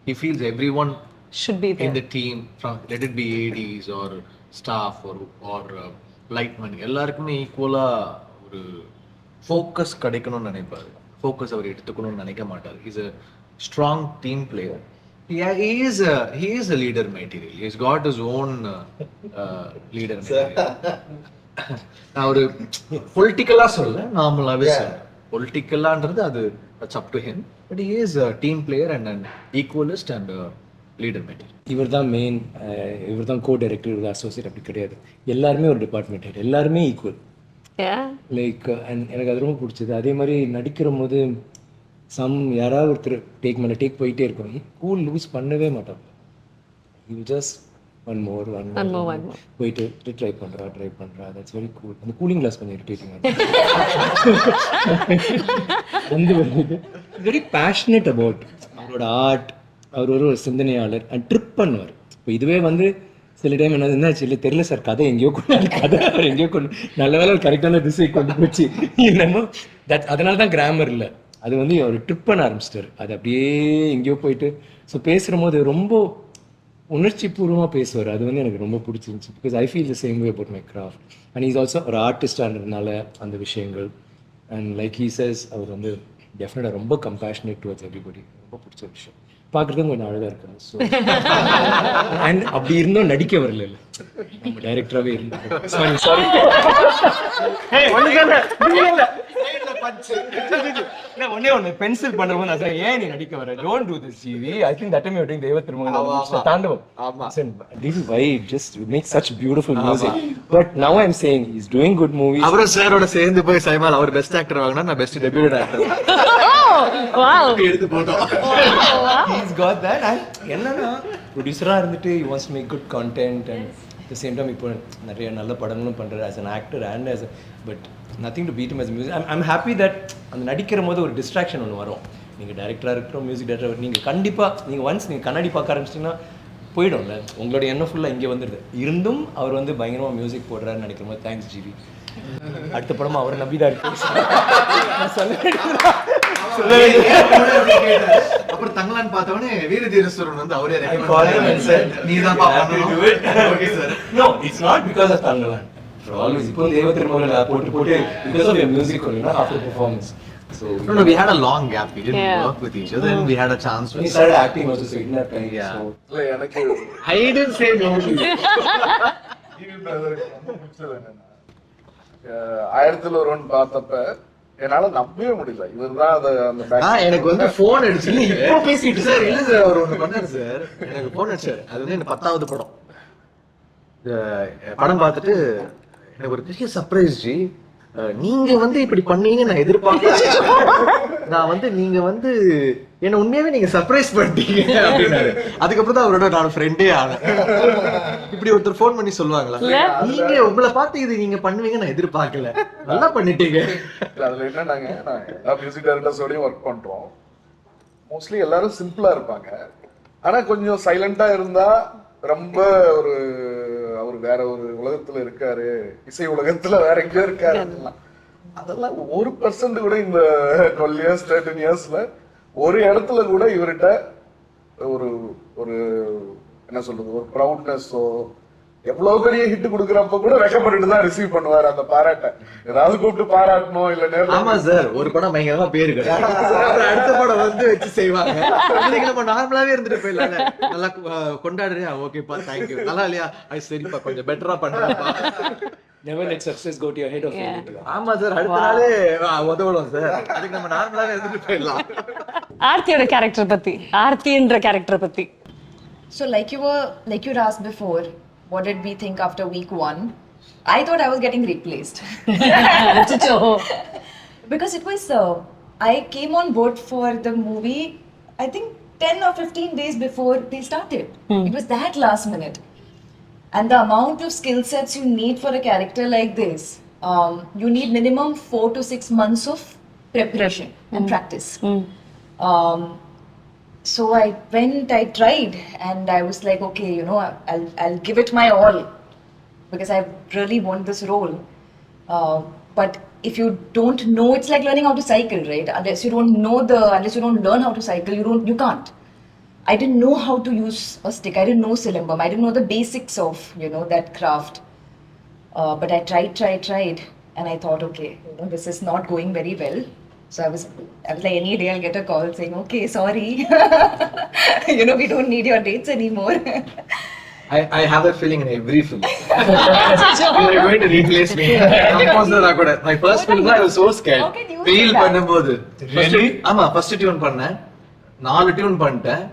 he feels everyone should be there in the team, from let it be ADs or staff or lightmen, எல்லாருக்குமே ஈக்குவலா ஒரு ஃபோக்கஸ் கிடைக்கணும்னு நினைப்பாரு. ஃபோக்கஸ் அவர் எடுத்துக்கணும்னு நினைக்க மாட்டார். He's a strong team player. Yeah, he is a leader material. He's got his own leader material. நான் ஒரு பொலிட்டிக்கலா சொல்ல, நார்மலாவே சொல்ல, பொலிட்டிக்கலான்றது அது that's up to him, but he is a team player and an equalist and leader matter. இவர் தான் main, இவர் தான் கோ டைரக்டர், இவர் தான் அசோசியேட், அப்படி கிடையாது. எல்லாருமே ஒரு டிபார்ட்மெண்ட் ஹெட், எல்லாருமே ஈக்குவல். லைக் அண்ட் எனக்கு அது ரொம்ப பிடிச்சது. அதே மாதிரி நடிக்கிற போது யாராவது ஒருத்தர் டேக் மேலே டேக் போயிட்டே இருக்கும், கூல் லூஸ் பண்ணவே மாட்டோம். யூ ஜஸ்ட் ஒன் மோர் போயிட்டு ட்ரை பண்ணுறா தட்ஸ் வெரி கூல். அந்த கூலிங் கிளாஸ் கொஞ்சம் இரிட்டேட்டிங். வந்து வெரி பேஷனேட் அபவுட் அவரோட ஆர்ட். அவர் ஒரு சிந்தனையாளர் அண்ட் ட்ரிப் பண்ணுவார். இப்போ இதுவே வந்து சில டைம் என்னாச்சு இல்லை தெரியல சார், கதை எங்கேயோ கதை அவர் எங்கேயோ நல்ல வேலை கரெக்டான திசை கொண்டு போச்சு என்னமோ. அதனால தான் கிராமர் இல்லை, அது வந்து அவர் ட்ரிப் பண்ண ஆரம்பிச்சிட்டார். அது அப்படியே எங்கேயோ போயிட்டு ஸோ பேசுகிற போது ரொம்ப உணர்ச்சி பூர்வமாக பேசுவார். அது வந்து எனக்கு ரொம்ப பிடிச்சிருந்துச்சு. Because I feel the same way about my craft. And is also ஒரு ஆர்டிஸ்டானதுனால அந்த விஷயங்கள். அண்ட் லைக் ஹீ சேஸ் அவர் வந்து டெஃபினட்டாக ரொம்ப கம்பேஷனேட் டுவர்ட்ஸ் எவ்ரிபடி. ரொம்ப பிடிச்ச விஷயம். பார்க்குறதுக்கு கொஞ்சம் அழகாக இருக்காங்க. ஸோ அண்ட் அப்படி இருந்தும் நடிக்க வரல, நம்ம டைரக்டராகவே இருந்தோம். சாரி ஒன்னே ஒன்று பென்சில் பண்ணும்போது நான் சார் ஏன் நீ நடிக்க வர, don't do this GV. I think that time you doing Deiva Thirumagan Thaandavam. This is why just make such beautiful music. But now I am saying is doing good movies. அவரும் சாரோட சேர்ந்து போய் சைமால் அவர் பெஸ்ட் ஆக்டர் வாங்கினா, நான் பெஸ்ட் டெபியூட் ஆக்டர் எடுத்து போட்டோம். He's got that. And என்னன்னா ப்ரொடியூசராக இருந்துட்டு he wants to make good content and at the same time இப்போ நிறைய நல்ல படங்களும் பண்ணுறாரு as an actor and as a, but nothing to beat him as a music. I'm happy that அந்த நடிக்கிற போது ஒரு டிஸ்ட்ராக்ஷன் ஒன்று வரும். நீங்கள் டைரக்டராக இருக்கிறோம், மியூசிக் டைரக்டர், நீங்கள் கண்டிப்பாக நீங்கள் ஒன்ஸ் நீங்கள் கண்ணாடி பார்க்க ஆரம்பிச்சிட்டிங்கன்னா போயிடும்ல, உங்களோட எண்ணம் ஃபுல்லாக இங்கே வந்துடுது. இருந்தும் அவர் வந்து பயங்கரமாக மியூசிக் போடுறாருன்னு நினைக்கிற போது தேங்க்ஸ் ஜிவி. அடுத்த படமா அவரை நம்பிதான் இருக்கு. அப்புறம் தங்கலான்னு பார்த்தவனே வீர தீரஸ்வரன் வந்து அவரே நீதான் okay sir. No it's not because of Thangalaan. Always இப்போ தேவ திருமகன் போட்டு because of your music only after performance. So no, we had a long gap. We didn't work with each other, and we had a chance to. We started acting also, so in that time. Yeah. So எனக்கு I didn't say no to you. TV பிரதருக்கு ரொம்ப பிடிச்சது என்னன்னா, 1000 ஒருவன் பார்த்தப்ப என்னால நம்பவே முடியல. இவர்தான் அந்த எனக்கு வந்து போன் அடிச்சு இப்போ பேசிட்டு சார் இல்ல சார் அவர் ஒண்ணு பண்ணாரு சார். எனக்கு போன் அடிச்சாரு. அது வந்து எனக்கு 10வது படம். படம் பார்த்துட்டு எனக்கு ஒரு பெரிய சர்ப்ரைஸ் ஜி, நீங்க வந்து இப்படி பண்ணீங்க நான் எதிர்பார்க்கல. நான் வந்து நீங்க வந்து என்ன உண்மையாவே நீங்க சர்ப்ரைஸ் பண்ணிட்டீங்க அப்படின்னாரு. அதுக்கப்புறம் தான் அவரோட நான் ஃப்ரெண்டே ஆனேன். இப்படி ஒருத்தர் ஃபோன் பண்ணி சொல்லுவாங்களா, நீங்க உங்களை பார்த்து இது நீங்க பண்ணுவீங்க நான் எதிர்பார்க்கல, நல்லா பண்ணிட்டீங்க. அதுல என்னன்னாங்க, நான் எல்லா மியூசிக் டைரக்டர்ஸோடையும் ஒர்க் பண்றோம். மோஸ்ட்லி எல்லாரும் சிம்பிளா இருப்பாங்க. ஆனா கொஞ்சம் சைலண்டா இருந்தா ரொம்ப ஒரு அவர் வேற ஒரு உலகத்துல இருக்காரு, இசை உலகத்துல வேற எங்கேயோ இருக்காரு. அதெல்லாம் 1% கூட இந்த 12 years 13 yearsல ஒரு இடத்துல கூட இவர்கிட்ட ஒரு ஒரு என்ன சொல்றது, ஒரு ப்ரௌட்னஸோ, எவ்வளவு பெரிய ஹிட் கொடுக்கறப்ப கூட வெக்கப்பட்டு தான் ரிசீவ் பண்ணுவாரு அந்த பாராட்ட. ஏதாவது கூப்பிட்டு பாராட்டணும் இல்ல நேர்ல. ஆமா சார், ஒரு படம் பயங்கரமா பேரு அடுத்த படம் வந்து வச்சு செய்வாங்க. நம்ம நார்மலாவே இருந்துட்டு போயிடலாங்க. நல்லா கொண்டாடுறியா, ஓகேப்பா தேங்க்யூ, நல்லா இல்லையா, அது சரிப்பா கொஞ்சம் பெட்டரா பண்றப்பா. never let success go to your head of it. ஆமா சார், அடுத்த நாளே உதவலாம் சார். அதுக்கு நம்ம நார்மலாவே இருந்துட்டு போயிடலாம். ஆர்த்தியோட கேரக்டர் பத்தி, ஆர்த்தின்ற கேரக்டர் பத்தி. So like you asked before, what did we think after week 1? I thought I was getting replaced. Because it was, I came on board for the movie, I think 10 or 15 days before they started. It was that last minute. And the amount of skill sets you need for a character like this, you need minimum 4 to 6 months of preparation and practice. So I went, I tried, and I was like, okay, you know, I'll give it my all because I really want this role. But if you don't know, it's like learning how to cycle, right? Unless you don't learn how to cycle, you can't. I didn't know how to use a stick. I didn't know Silimbam. I didn't know the basics of, you know, that craft. But I tried, and I thought, okay, you know, this is not going very well. So I was like, any day I'll get a call saying, okay, sorry, you know, we don't need your dates anymore. I have that feeling in every film. You're going to replace me. My first film, I was so scared. How can you Feel say that? பண்ணும்போது ஆமா first tune பண்ணேன், 4 tune பண்ணிட்டேன்.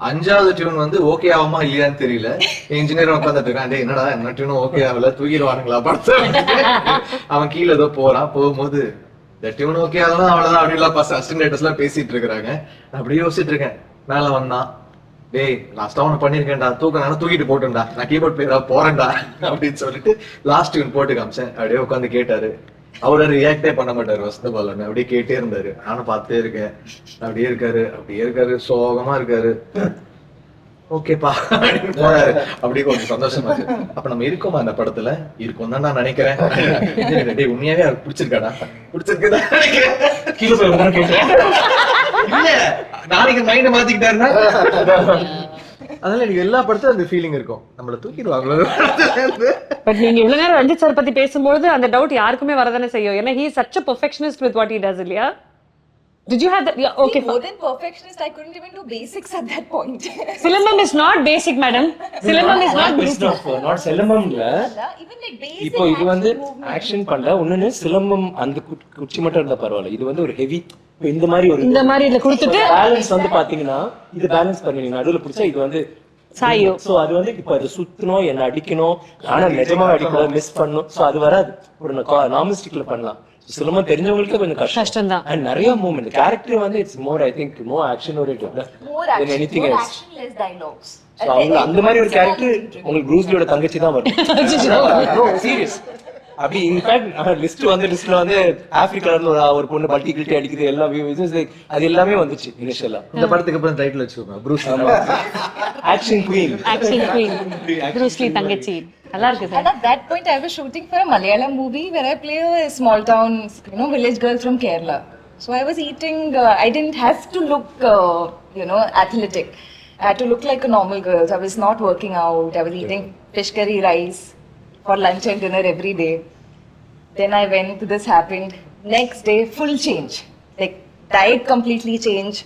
5வது tune வந்து okay ஆகுமா இல்லையான்னு தெரியல. Engineer உட்காந்துட்டு இருக்கான், டேய் என்னடா என்ன டியூனும் ஓகே ஆகல, தூக்கிடுவானுங்களா படத்தை. அவன் கீழே ஏதோ போகும்போது இந்த டியூன் ஓகே ஆகலாம் அவ்வளவுதான் அப்படின்லாம் அசிஸ்டன்ட் எல்லாம் பேசிட்டு இருக்காங்க. நான் அப்படியே யோசிச்சுட்டு இருக்கேன். மேல வந்தான், டேய் லாஸ்டா ஒண்ணு பண்ணிருக்கேன்டா, தூக்கிட்டு போட்டுண்டா, நான் கீபோர்ட் பிளேயரா போறேன்டா அப்படின்னு சொல்லிட்டு லாஸ்ட் டியூன் போட்டு காமிச்சேன். அப்படியே உட்காந்து கேட்டாரு. அவரை ரியாக்டே பண்ண மாட்டாரு வசந்த பாலன், அப்படியே கேட்டே இருந்தாரு. நானும் பார்த்துட்டே இருக்கேன். அப்படியே இருக்காரு சோகமா இருக்காரு. ஓகேப்பா அப்படின்னு போறாரு. அப்படியே கொஞ்சம் சந்தோஷமா இருக்கு. அப்ப நம்ம இருக்கோமா அந்த படத்துல? இருக்கும் தான் நான் நினைக்கிறேன். டேய் உண்மையாவே அவருக்கு பிடிச்சிருக்குதா கீழே போய் கேட்டேன். இல்ல நாளைக்கு மைண்ட் மாத்திக்கிட்டாருன்னா அதனால எனக்கு எல்லா படத்துல அந்த ஃபீலிங் இருக்கும், நம்மள தூக்கிடுவாங்களோ. பட் நீங்க இவ்வளவு நேரம் ரஞ்சித் சார் பத்தி பேசும்போது அந்த டவுட் யாருக்குமே வரதானே செய்யும். ஏன்னா he is such a perfectionist with what he does, இல்லையா? Did you have that? Yeah, okay. More than perfectionist, I couldn't even do basics at that point. Silambam is not basic, madam. Silambam is not basic. Not சிலம்பம்ல Even like basic. இப்போ இது வந்து action பண்ணல. ஒண்ணுன்னு சிலம்பம் அந்த குச்சி மட்டும் இருந்தா பரவாயில்ல. இது வந்து ஒரு ஹெவி, இந்த மாதிரி இதுல கொடுத்துட்டு பேலன்ஸ் வந்து பாத்தீங்கன்னா இது பேலன்ஸ் பண்ணி நடுவுல பிடிச்சா இது வந்து சாயோ. சோ அது வந்து இப்ப அது சுத்தணும், என்ன அடிக்கணும், ஆனா நிஜமா அடிக்கணும், மிஸ் பண்ணணும். சோ அது வராது. ஒரு நார்மலிஸ்டிக்ல பண்ணலாம். சிலம்பம் தெரிஞ்சவங்களுக்கு கொஞ்சம் கஷ்டம் தான். அண்ட் நிறைய மூவ்மெண்ட் கேரக்டர் வந்து it's more I think more action oriented more than action, anything more else. action, less dialogues. So அவங்க அந்த மாதிரி ஒரு கேரக்டர் உங்களுக்கு ப்ரூஸ்லியோட தங்கச்சி தான் வரும். சீரியஸ். அப்படி இன்ஃபேக்ட் லிஸ்ட்ல வந்து ஆப்பிரிக்கால ஒரு பொண்ணு பல்டி கில்ட்டி அடிக்குது எல்லாம் அது எல்லாமே வந்துச்சு இனிஷியலா. இந்த படத்துக்கு அப்புறம் டைட்டில் வச்சுக்கோங்க, Bruce action queen. Action queen Bruce Lee தங்கச்சி. நல்லா இருக்கு And at that point, I was shooting for a Malayalam movie where I play a small town, village girl from Kerala. So I was eating. I didn't have to look, athletic. I had to look like a normal girl. So I was not working out. I was eating fish curry rice for lunch and dinner every day. Then I went. This happened. Next day, full change. Like diet completely changed.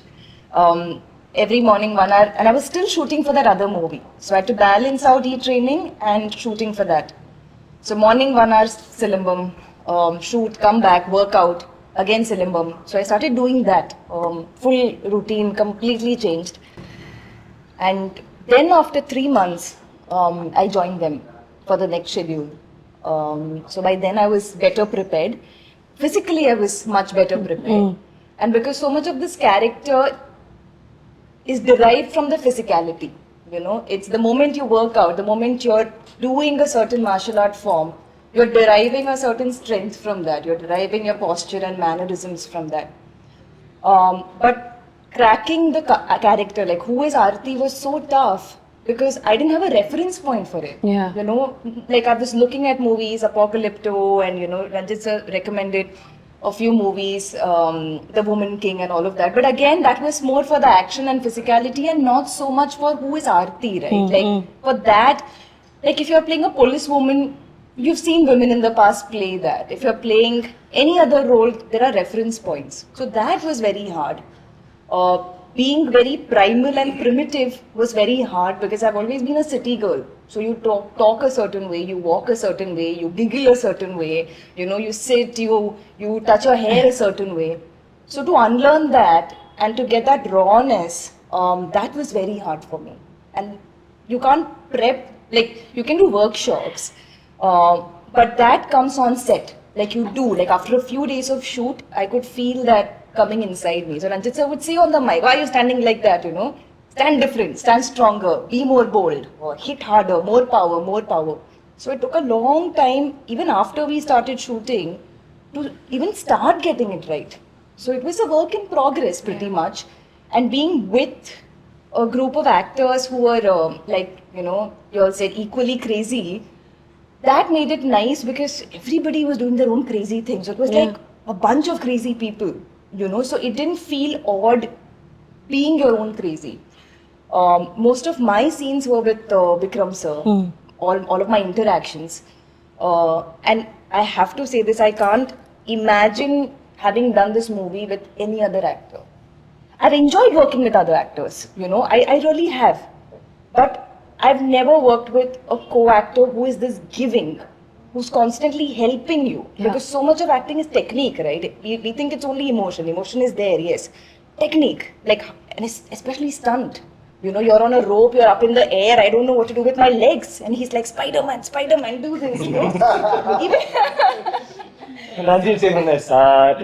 Every morning 1 hour, and I was still shooting for that other movie. So I had to balance out training and shooting for that. So morning 1 hour Silambam, shoot, come back, work out, again Silambam. So I started doing that. Full routine completely changed. And then after 3 months, I joined them for the next schedule. So by then I was better prepared. Physically I was much better prepared. And because so much of this character is derived from the physicality. It's the moment you work out, the moment you're doing a certain martial art form, you're deriving a certain strength from that. You're deriving your posture and mannerisms from that. But cracking the character, like who is Aarti, was so tough because I didn't have a reference point for it. Yeah. Like I was looking at movies, Apocalypto, and Ranjit sir recommended a few movies, The Woman King and all of that. But again, that was more for the action and physicality and not so much for who is Aarti, right? Like for that, like if you're playing a police woman, you've seen women in the past play that. If you're playing any other role, there are reference points. So that was very hard. Being very primal and primitive was very hard because I've always been a city girl. So you talk a certain way, you walk a certain way, you giggle a certain way, you sit, you touch your hair a certain way. So to unlearn that and to get that rawness, that was very hard for me. And you can't prep, like you can do workshops, but that comes on set. Like you do, like after a few days of shoot, I could feel that coming inside me. So Ranjit sir would say on the mic, why are you standing like that, Stand different, stand stronger, be more bold, or hit harder, more power, more power. So it took a long time, even after we started shooting, to even start getting it right. So it was a work in progress pretty much. And being with a group of actors who were you all said equally crazy, that made it nice because everybody was doing their own crazy things. So it was like a bunch of crazy people, so it didn't feel odd being your own crazy. Most of my scenes were with Vikram sir, all of my interactions. And I have to say this, I can't imagine having done this movie with any other actor. I've enjoyed working with other actors, I really have. But I've never worked with a co-actor who is this giving, who's constantly helping you. Because so much of acting is technique, right? We think it's only emotion. Emotion is there, yes. Technique, like, and especially stunt. you know, you're on a rope, you're up in the air, I don't know what to do with my legs. And he's like, Spider-Man, do this, you know. Even Ranjit saying, sir.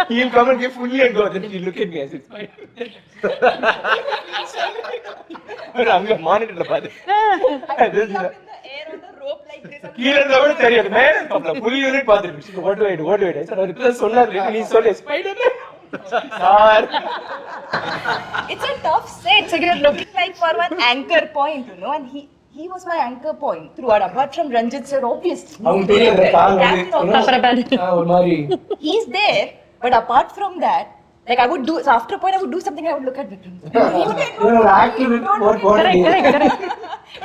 He'll come and get fully and go. Then he'll look at me as it's fine. I'm going to monitor the body. I would be up in the air on the rope like this. கீழே இருந்தா கூட தெரியாது மேல பாப்பல full unit பாத்துட்டு what do I do sir அவர் இப்ப சொன்னாரு நீ சொல்லு Spiderman sir It's a tough set, so you're looking like for one anchor point, you know, and he was my anchor point throughout, apart from Ranjit sir, obviously. அவங்க தெரியல கால் வந்து ஒரு மாதிரி He's there, but apart from that, like I would do, so after a point I would do something, I would look at Vikram. ஒரு active Correct.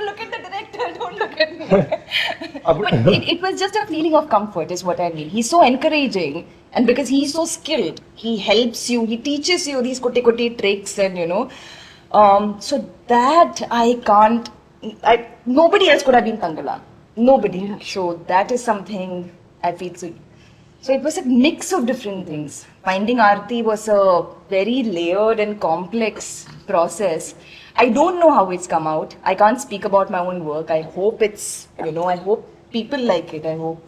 Look at the director, don't look at me. It was just a feeling of comfort is what I mean. He's so encouraging, and because he's so skilled, he helps you, he teaches you these kotti tricks, and you know, so that nobody else could have been Tangala. Nobody. So that is something I feel so it was a mix of different things. Finding Aarti was a very layered and complex process. I don't know how it's come out. I can't speak about my own work. I hope it's, you know, I hope people like it. I hope.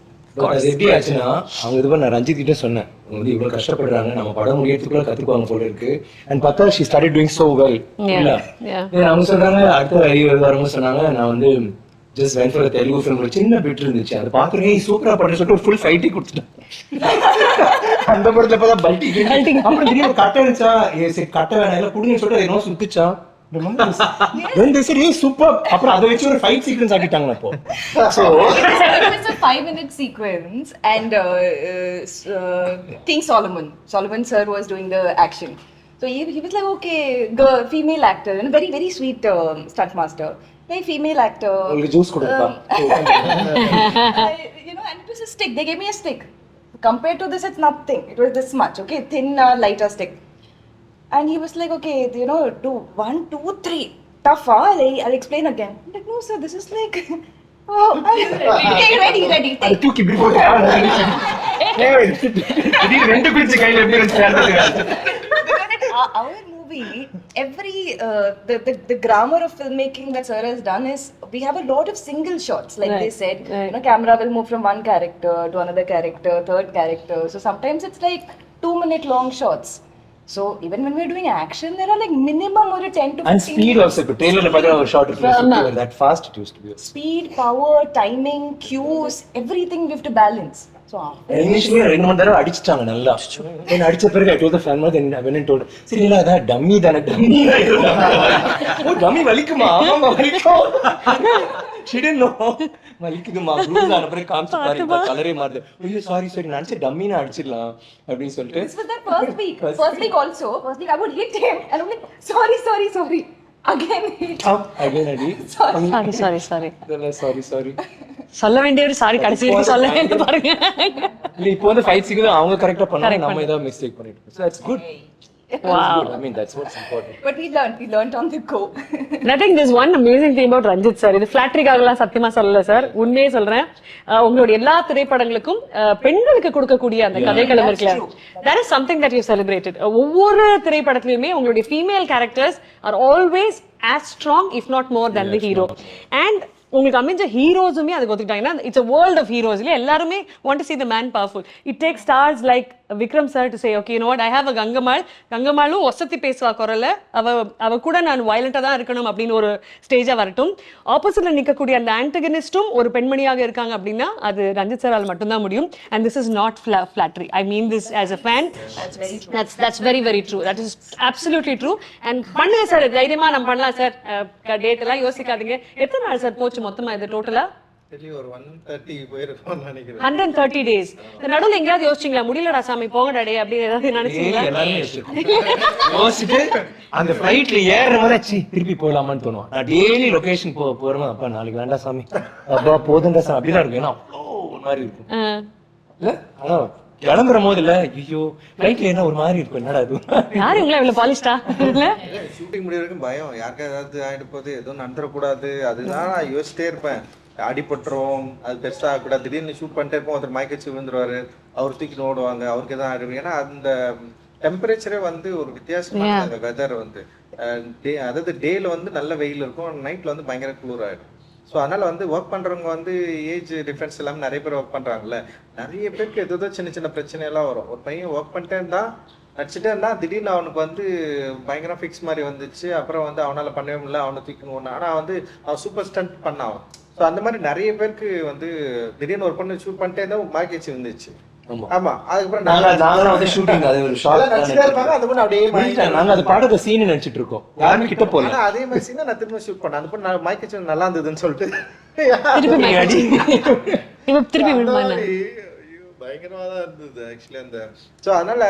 அது எப்படி ஆச்சுன்னா அவங்க இது நான் ரஞ்சித் கிட்ட சொன்னேன் வந்து இவ்வளவு கஷ்டப்படுறாங்க நம்ம படம் முடியறதுக்குள்ள கத்துக்குவாங்க போல இருக்கு அண்ட் பார்த்தா she started doing so well இல்ல அவங்க சொல்றாங்க அடுத்த வரும்போது சொன்னாங்க நான் வந்து just went for a Telugu film ஒரு சின்ன பிட் இருந்துச்சு அதை பாக்குறேன் சூப்பரா பண்ண சொல்லிட்டு ஒரு ஃபுல் ஃபைட்டே கொடுத்துட்டேன் அந்த படத்துல பார்த்தா பல்டி அப்புறம் திடீர்னு கட்ட இருந்துச்சா சரி கட்ட வேணாம் இல்ல குடுங்கன்னு சொல்லிட்டு என்ன சுத்துச்சா when they said hey super அப்புறம் அதை வச்சு ஒரு ஃபைட் சீக்வென்ஸ் ஆக்கிட்டாங்க அப்போ So it was a 5-minute sequence, and King Solomon sir was doing the action. So he was like, okay, girl, female actor, and a very very sweet stunt master. Hey, female actor. உங்களுக்கு juice கொடுப்பா You know, and it was a stick. They gave me a stick. Compared to this, it's nothing. It was this much, okay, thin, lighter stick. And he was like, okay, you know, do 1, 2, 3. Tough, I'll explain again. I'm like, no, sir, this is like, oh, okay, ready. அது தூக்கி இப்படி போட்டு ரெண்டு பிடிச்சு கையில எப்படி வச்சு our movie, every the grammar of filmmaking that sir has done is we have a lot of single shots, like they said. You know, camera will move from one character to another character, third character. So sometimes it's like 2-minute long shots. So even when we're doing action, there are like minimum or 10 to 15 and speed also இப்போ ட்ரெய்லர்ல பார்த்தா ஒரு shot இருக்கு that fast it used to be speed, power, timing, cues, everything we have to balance. So initially 2 மணி நேரம் அடிச்சிட்டாங்க நல்லா என்ன அடிச்ச பிறகு I told the fan then I went and told சரி இல்ல அத டம்மி தான டம்மி ஓ டம்மி வலிக்குமா ஆமா வலிக்கும் she didn't know வலிக்குதுமா ப்ளூஸ் ஆன பிறகு காமிச்சு பாருங்க கலரே மாறுது ஐயோ சாரி நான் டம்மினா அடிச்சிடலாம் அப்படி சொல்லிட்டு this was that first week I would hit him and I'm like sorry again hit அடி sorry சொல்ல வேண்டிய ஒரு சாரி கடைசி வரைக்கும் சொல்ல வேண்டும் பாருங்க இல்ல இப்போ வந்து ஃபைட் சீக்வென்ஸ் அவங்க கரெக்ட்டா பண்ணாங்க நம்ம ஏதாவது மிஸ்டேக் பண்ணிட்டோம் so that's good. Wow. I mean that's what's important. But we learned on the go. I think there's one amazing thing about Ranjit sir. இது ஃபிளாட்டரிக்காகலாம் சத்தியமா சொல்லல சார், உண்மையே சொல்றேன். உங்களுடைய எல்லா திரைப்படங்களுக்கும் பெண்களுக்கு கொடுக்கக்கூடிய அந்த கதைக்களம் இருக்குல்ல, that is something that you celebrated. ஒவ்வொரு திரைப்படத்திலுமே உங்களுடைய female characters are always as strong if not more than the hero. And உங்களுக்கு அமைஞ்ச ஹீரோஸுமே அதுக்கு ஒத்துக்கிட்டாங்கன்னா it's a world of heroes இல்ல, எல்லாருமே want to see the man powerful. It takes stars like Vikram sir to say, okay, you know what, I have a கங்கம்மாளும் ஒசத்தி பேசுவா குரல்ல அவ கூட நான் வயலண்டா தான் இருக்கணும் அப்படின்னு ஒரு ஸ்டேஜா வரட்டும். ஆப்போசிட்ல நிக்கக்கூடிய அந்த ஆன்டகனிஸ்டும் ஒரு பெண்மணியாக இருக்காங்க அப்படின்னா அது ரஞ்சித் சாரால் மட்டும்தான் முடியும். And this is not flattery. I mean this as a fan. That's very very true. That is absolutely true. And பண்ணுங்க சார், தைரியமா நம்ம பண்ணலாம் சார். டேட் எல்லாம் யோசிக்காதீங்க. எத்தனை நாள் சார் போச்சு மொத்தமா இது டோட்டலா? ஒரு 130 போயிருக்கோம்னு நினைக்கிறேன். 130 days. நடுவுல எங்கயாவது யோசிச்சீங்களா முடியலடா சாமி போங்கடா டே அப்படி ஏதாவது நினைச்சீங்களா? யோசிச்சுட்டு அந்த ஃளைட்ல ஏறறவரை திருப்பி போலாமான்னு தோணும். நான் டெய்லி லொகேஷன் போறேன், அப்பா நாளைக்கு வேண்டாம் சாமி அப்பா போதுண்டா சாமி அப்படிதான் இருக்கும். ஏன்னா அவ்வளோ ஒரு மாதிரி இருக்கும் இல்ல, ஆனா கிளம்புற போது இல்ல ஐயோ ஃளைட்ல என்ன ஒரு மாதிரி இருக்கும், என்னடா இது யாரு உங்களை இவ்வளவு பாலிஷ்டா இல்ல? ஷூட்டிங் முடிய வரைக்கும் பயம், யாருக்கா ஏதாவது ஆயிட்டு போகுது, எதுவும் நடந்துடக்கூடாது, அதுதான் நான் யோசிச்சிட்டே இருப்பேன். அடிபட்டுரும், அது பெருசா ஆகக்கூடாது, திடீர்னு ஷூட் பண்ணிட்டே இருப்போம், ஒருத்தர் மயக்கச்சு விழுந்துருவாரு, அவர் தூக்கி ஓடுவாங்க, அவருக்கு எதாவது ஆயிடும். ஏன்னா அந்த டெம்பரேச்சரே வந்து ஒரு வித்தியாசமா அந்த வெதர் வந்து அதாவது டேல வந்து நல்ல வெயில் இருக்கும், நைட்ல வந்து பயங்கர குளிர் ஆயிடும். ஸோ அதனால வந்து ஒர்க் பண்றவங்க வந்து ஏஜ் டிஃபரன்ஸ் இல்லாமல் நிறைய பேர் ஒர்க் பண்றாங்கல்ல, நிறைய பேருக்கு ஏதோ சின்ன சின்ன பிரச்சனை எல்லாம் வரும். ஒரு பையன் ஒர்க் பண்ணிட்டே இருந்தா நடிச்சுட்டே இருந்தா திடீர்னு அவனுக்கு வந்து பயங்கர ஃபிக்ஸ் மாதிரி வந்துச்சு. அப்புறம் வந்து அவனால பண்ணவே முடியல, அவனை தூக்கணும். ஆனா வந்து அவன் சூப்பர் ஸ்டண்ட் பண்ணான். ஸோ அந்த மாதிரி நிறைய பேருக்கு வந்து திடீர்னு ஒரு பொண்ணு ஷூட் பண்ணிட்டே இருந்தா மார்க்கெட்சி வந்துச்சு. ஆமா, அதுக்கப்புறம் நாங்களாம் வந்து ஷூட்டிங் அது ஒரு ஷார்ட் நடிச்சுட்டே இருப்பாங்க. அந்த பொண்ணு அப்படியே நாங்க அது பாடுற சீன் நினைச்சிட்டு இருக்கோம், யாருமே கிட்ட போல. ஆனா அதே மாதிரி சீனை நான் திரும்ப ஷூட் பண்ணேன். அந்த பொண்ணு மார்க்கெட்சி நல்லா இருந்ததுன்னு சொல்லிட்டு திருப்பி விடுவாங்க. பயங்கரமா தான் இருந்தது ஆக்சுவலி அந்த. ஸோ அதனால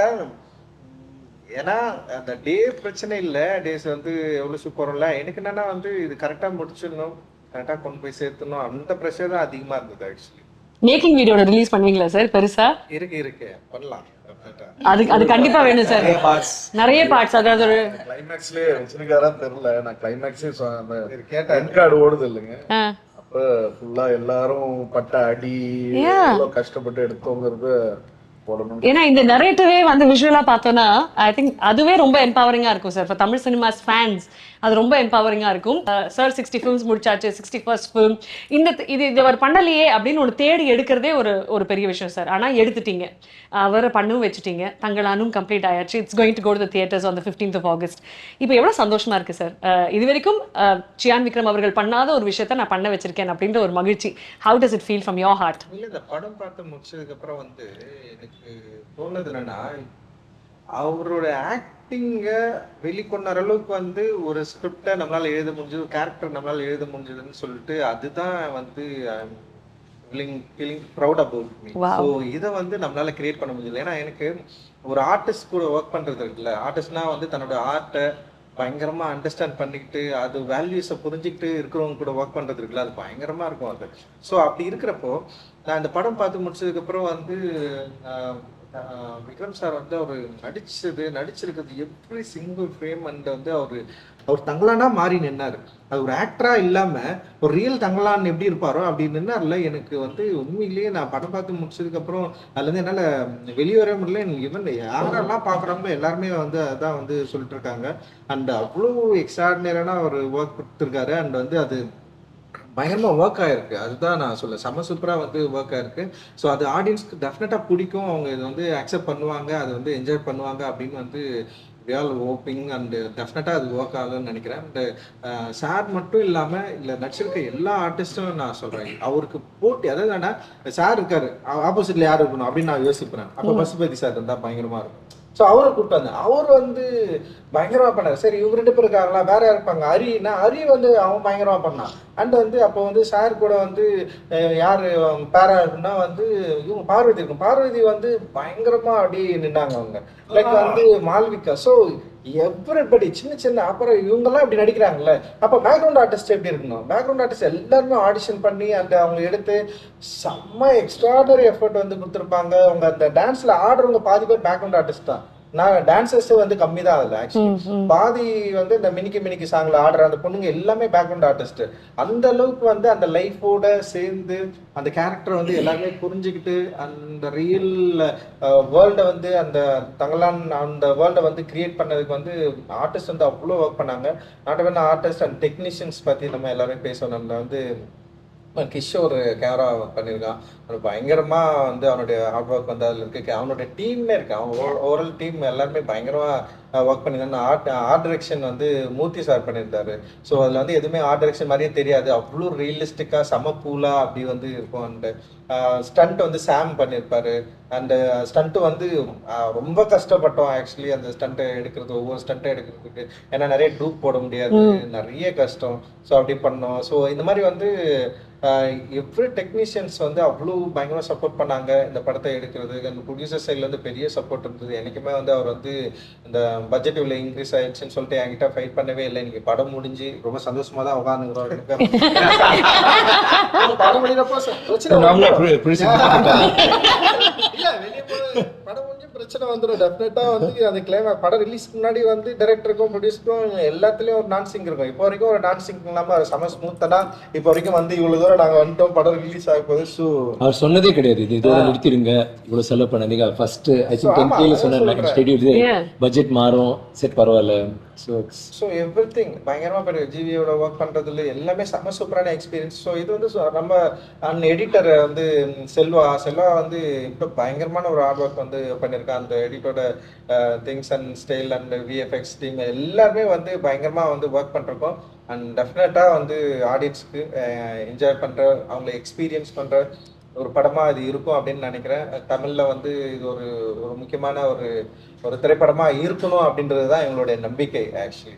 ஏன்னா அந்த டே பிரச்சனை இல்லை, டேஸ் வந்து எவ்வளவு சூப்பர்ல. எனக்கு என்னன்னா வந்து இது கரெக்டா முடிச்சிடணும், கரெக்டா கொண்டு போய் சேர்த்தணும், அந்த ப்ரெஷர் தான் அதிகமா இருந்தது ஆக்சுவலி. மேக்கிங் வீடியோட ரிலீஸ் பண்ணுவீங்களா சார் பெருசா? இருக்கு பண்ணலாம். அது கண்டிப்பா வேணும் சார். நிறைய பார்ட்ஸ், அதாவது ஒரு கிளைமேக்ஸ்லயே வச்சிருக்காரா தெரியல. நான் கிளைமேக்ஸே கேட்ட என் கார்டு ஓடுது இல்லைங்க, அப்ப ஃபுல்லா எல்லாரும் பட்ட அடி எவ்வளவு கஷ்டப்பட்டு எடுத்தோங்கிறது போடணும். ஏன்னா இந்த நரேட்டிவே வந்து விஷுவலா பார்த்தோம்னா ஐ திங்க் அதுவே ரொம்ப எம்பவரிங்கா இருக்கும் sir. For Tamil cinemas fans அது ரொம்ப எம்பவரிங்கா இருக்கும். சார் 60 ஃபிலிம்ஸ் முடிச்சாச்சு, 61st ஃபிலிம். இது அவர் பண்ணலையே அப்படின்னு ஒரு தேடி எடுக்கிறதே ஒரு பெரிய விஷயம் சார். ஆனால் எடுத்துட்டீங்க, அவரை பண்ணவும் வச்சுட்டீங்க, தங்களானும் கம்ப்ளீட் ஆயாச்சு. It's going to go to the theatres on the 15th of August. இப்போ எவ்வளோ சந்தோஷமா இருக்கு சார். இது வரைக்கும் சியான் விக்ரம் அவர்கள் பண்ணாத ஒரு விஷயத்த நான் பண்ண வச்சிருக்கேன் அப்படின்ற ஒரு மகிழ்ச்சி. How does it feel from your heart? இல்ல, இந்த படம் பார்த்து முடிச்சதுக்கு அப்புறம் வந்து எனக்கு தோணுது என்னன்னா, அவரோட ஆக்டிங்க வெளிக்கொண்ட அளவுக்கு வந்து ஒரு ஸ்கிரிப்டை நம்மளால எழுத முடிஞ்சது, ஒரு கேரக்டர் நம்மளால எழுத முடிஞ்சதுன்னு சொல்லிட்டு அதுதான் வந்து feeling proud about me. So இதை வந்து நம்மளால கிரியேட் பண்ண முடியல. ஏன்னா எனக்கு ஒரு ஆர்டிஸ்ட் கூட ஒர்க் பண்றது இருக்குல்ல, ஆர்டிஸ்ட்னா வந்து தன்னோட ஆர்ட்டை பயங்கரமா அண்டர்ஸ்டாண்ட் பண்ணிக்கிட்டு அது வேல்யூஸை புரிஞ்சுக்கிட்டு இருக்கிறவங்க கூட ஒர்க் பண்றது இருக்குல்ல, அது பயங்கரமா இருக்கும் அது. ஸோ அப்படி இருக்கிறப்போ நான் இந்த படம் பார்த்து முடிச்சதுக்கு அப்புறம் வந்து விக்ரம் சார் வந்து அவர் நடிச்சிருக்கிறது எவ்ரி சிங்கிள் ஃப்ரேம் அண்ட் வந்து அவர் தங்கலானா மாறி நின்னாரு. அது ஒரு ஆக்டரா இல்லாம ஒரு ரியல் தங்கலான் எப்படி இருப்பாரோ அப்படி நின்னார்ல. எனக்கு வந்து உண்மையிலேயே நான் படம் பார்த்து முடிச்சதுக்கு அப்புறம் அதுல இருந்து என்னால வெளியே வர முடியல. எனக்கு ஈவன் யாரெல்லாம் பாக்குறாங்களோ எல்லாருமே வந்து அதான் வந்து சொல்லிட்டு இருக்காங்க. அண்ட் அவ்வளோ எக்ஸ்ட்ராடினரியான ஒரு ஒர்க் கொடுத்துருக்காரு. அண்ட் வந்து அது பயங்கரமா ஒர்க் ஆயிருக்கு. அதுதான் நான் சொல்ல, செம சூப்பரா வந்து ஒர்க் ஆயிருக்கு. ஸோ அது ஆடியன்ஸ்க்கு டெஃபினட்டா பிடிக்கும், அவங்க இதை வந்து அக்செப்ட் பண்ணுவாங்க, அதை வந்து என்ஜாய் பண்ணுவாங்க அப்படின்னு வந்து we all hoping and டெஃபினட்டா அது ஒர்க் ஆகும்னு நினைக்கிறேன். அண்ட் சார் மட்டும் இல்லாம இல்ல நடிச்சிருக்க எல்லா ஆர்டிஸ்டும் நான் சொல்றேன், அவருக்கு போட்டி. அதாவது என்ன, சார் இருக்காரு, ஆப்போசிட்ல யார் இருக்கணும் அப்படின்னு நான் யோசிப்பேன். அப்போ பசுபதி சார் இருந்தா பயங்கரமா இருக்கும். ஸோ அவரை கூப்பிட்டு வந்தேன், அவர் வந்து பயங்கரமா பண்ணாரு. சரி இவங்க 2 பேர் இருக்காங்களா, வேற இருப்பாங்க அரி வந்து அவன் பயங்கரமா பண்ணான். அண்ட் வந்து அப்போ வந்து சார் கூட வந்து யாரு பேரா இருக்குன்னா வந்து இவங்க பார்வதி இருக்கும். பார்வதி வந்து பயங்கரமா அப்படி நின்னாங்க அவங்க, லைக் வந்து மால்விகா. ஸோ எவ்ரிபடி சின்ன அப்புறம் இவங்கெல்லாம் இப்படி நடிக்கிறாங்கல்ல, அப்போ பேக்ரவுண்ட் ஆர்டிஸ்ட் எப்படி இருக்கணும், பேக்ரவுண்ட் ஆர்டிஸ்ட் எல்லாருமே ஆடிஷன் பண்ணி அந்த அவங்க எடுத்து செம்ம எக்ஸ்ட்ராடனரி எஃபர்ட் வந்து கொடுத்துருப்பாங்க. அவங்க அந்த டான்ஸ்ல ஆடுறவங்க பாதி பேர் பேக்ரவுண்ட் ஆர்டிஸ்ட் தான். நான் டான்சர்ஸ் வந்து கம்மி தான் அதுல ஆக்சுவலி. பாதி வந்து இந்த மினிக்கி சாங்ல ஆடுற அந்த பொண்ணுங்க எல்லாமே பேக்ரவுண்ட் ஆர்டிஸ்ட். அந்த அளவுக்கு வந்து அந்த லைஃபோட சேர்ந்து அந்த கேரக்டர் வந்து எல்லாருமே புரிஞ்சுக்கிட்டு அந்த ரியல் வேர்ல்டை வந்து அந்த தங்கலான் அந்த வேர்ல்டை வந்து கிரியேட் பண்ணதுக்கு வந்து ஆர்டிஸ்ட் வந்து அவ்வளோ ஒர்க் பண்ணாங்க. Not only artist and technicians பத்தி நம்ம எல்லாரும் பேசணும். நம்ம வந்து கிஷோர் கேமரா பண்ணியிருக்கான், அது பயங்கரமா வந்து அவனுடைய ஹார்ட் ஒர்க் வந்து அதில் இருக்கு. அவனுடைய டீம்மே இருக்கு, அவன் ஓவரால் டீம் எல்லாருமே பயங்கரமா ஒர்க் பண்ணியிருந்தாங்க. ஆர்ட் டைரக்ஷன் வந்து மூர்த்தி சார் பண்ணியிருந்தாரு. ஸோ அதில் வந்து எதுவுமே ஆர்ட் டைரக்ஷன் மாதிரியே தெரியாது, அவ்வளோ ரியலிஸ்டிக்காக சமப்பூலா அப்படி வந்து இருக்கும். அண்ட் ஸ்டண்ட் வந்து சாம் பண்ணியிருப்பாரு. அண்ட் ஸ்டண்ட்டு வந்து ரொம்ப கஷ்டப்பட்டோம் ஆக்சுவலி அந்த ஸ்டண்ட்டை எடுக்கிறது, ஒவ்வொரு ஸ்டண்ட்டை எடுக்கிறதுக்கு. ஏன்னா நிறைய டூப் போட முடியாது, நிறைய கஷ்டம். ஸோ அப்படி பண்ணோம். ஸோ இந்த மாதிரி வந்து எவ்ரி டெக்னீஷியன்ஸ் வந்து அவ்வளோ பயங்கரமாக சப்போர்ட் பண்ணாங்க இந்த படத்தை எடுக்கிறதுக்கு. அந்த ப்ரொடியூசர் சைட்லேருந்து பெரிய சப்போர்ட் இருந்தது. எனக்குமே வந்து அவர் வந்து இந்த பட்ஜெட் இவ்வளோ இன்க்ரீஸ் ஆயிடுச்சுன்னு சொல்லிட்டு என்கிட்ட ஃபைட் பண்ணவே இல்லை. இன்னைக்கு படம் முடிஞ்சு ரொம்ப சந்தோஷமா தான் உட்காந்துக்கிறோம். படம் முடிகிறப்போ வெளியே போய் படம் முடிஞ்சு பிரச்சனை வந்துடும் டெஃபினட்டா வந்து அந்த படம் ரிலீஸ்க்கு முன்னாடி வந்து டைரக்டருக்கும் ப்ரொடியூசருக்கும் எல்லாத்துலயும் ஒரு நான் சிங் இருக்கும். இப்போ வரைக்கும் ஒரு நான் சிங் இல்லாம செம ஸ்மூத்தனா இப்போ வரைக்கும் வந்து இவ்வளவு தூரம் நாங்க வந்துட்டோம், படம் ரிலீஸ் ஆக போகுது. ஸோ அவர் சொன்னதே கிடையாது இது இதோட நிறுத்திடுங்க, இவ்வளவு செலவு பண்ணாதீங்க. ஃபர்ஸ்ட் ஐ திங்க் 10K சொன்னாங்க ஸ்டேடியம் பட்ஜெட் மாறும், செட் பரவாயில்ல. ஸோ எவ்ரிதிங் பயங்கரமா போயிருக்கு. ஜிவியோட ஒர்க் பண்றதுல எல்லாமே செம சூப்பரான எக்ஸ்பீரியன்ஸ். ஸோ இது வந்து நம்ம எடிட்டர் வந்து செல்வா வந்து இப்போ பயங்கரமான ஒரு ஹார்ட் ஒர்க் வந்து பண்ணியிருக்கான். அந்த எடிட்டரோட things and style and VFX team எல்லாருமே வந்து பயங்கரமா வந்து ஒர்க் பண்ணிருக்கோம். அண்ட் டெஃபினட்டா வந்து ஆடியன்ஸ்க்கு என்ஜாய் பண்ற, அவங்களை எக்ஸ்பீரியன்ஸ் பண்ற ஒரு படமா இது இருக்கும் அப்படின்னு நினைக்கிறேன். தமிழ்ல வந்து இது ஒரு முக்கியமான ஒரு திரைப்படமா இருக்கணும் அப்படின்றது தான் எங்களுடைய நம்பிக்கை ஆக்சுவலி.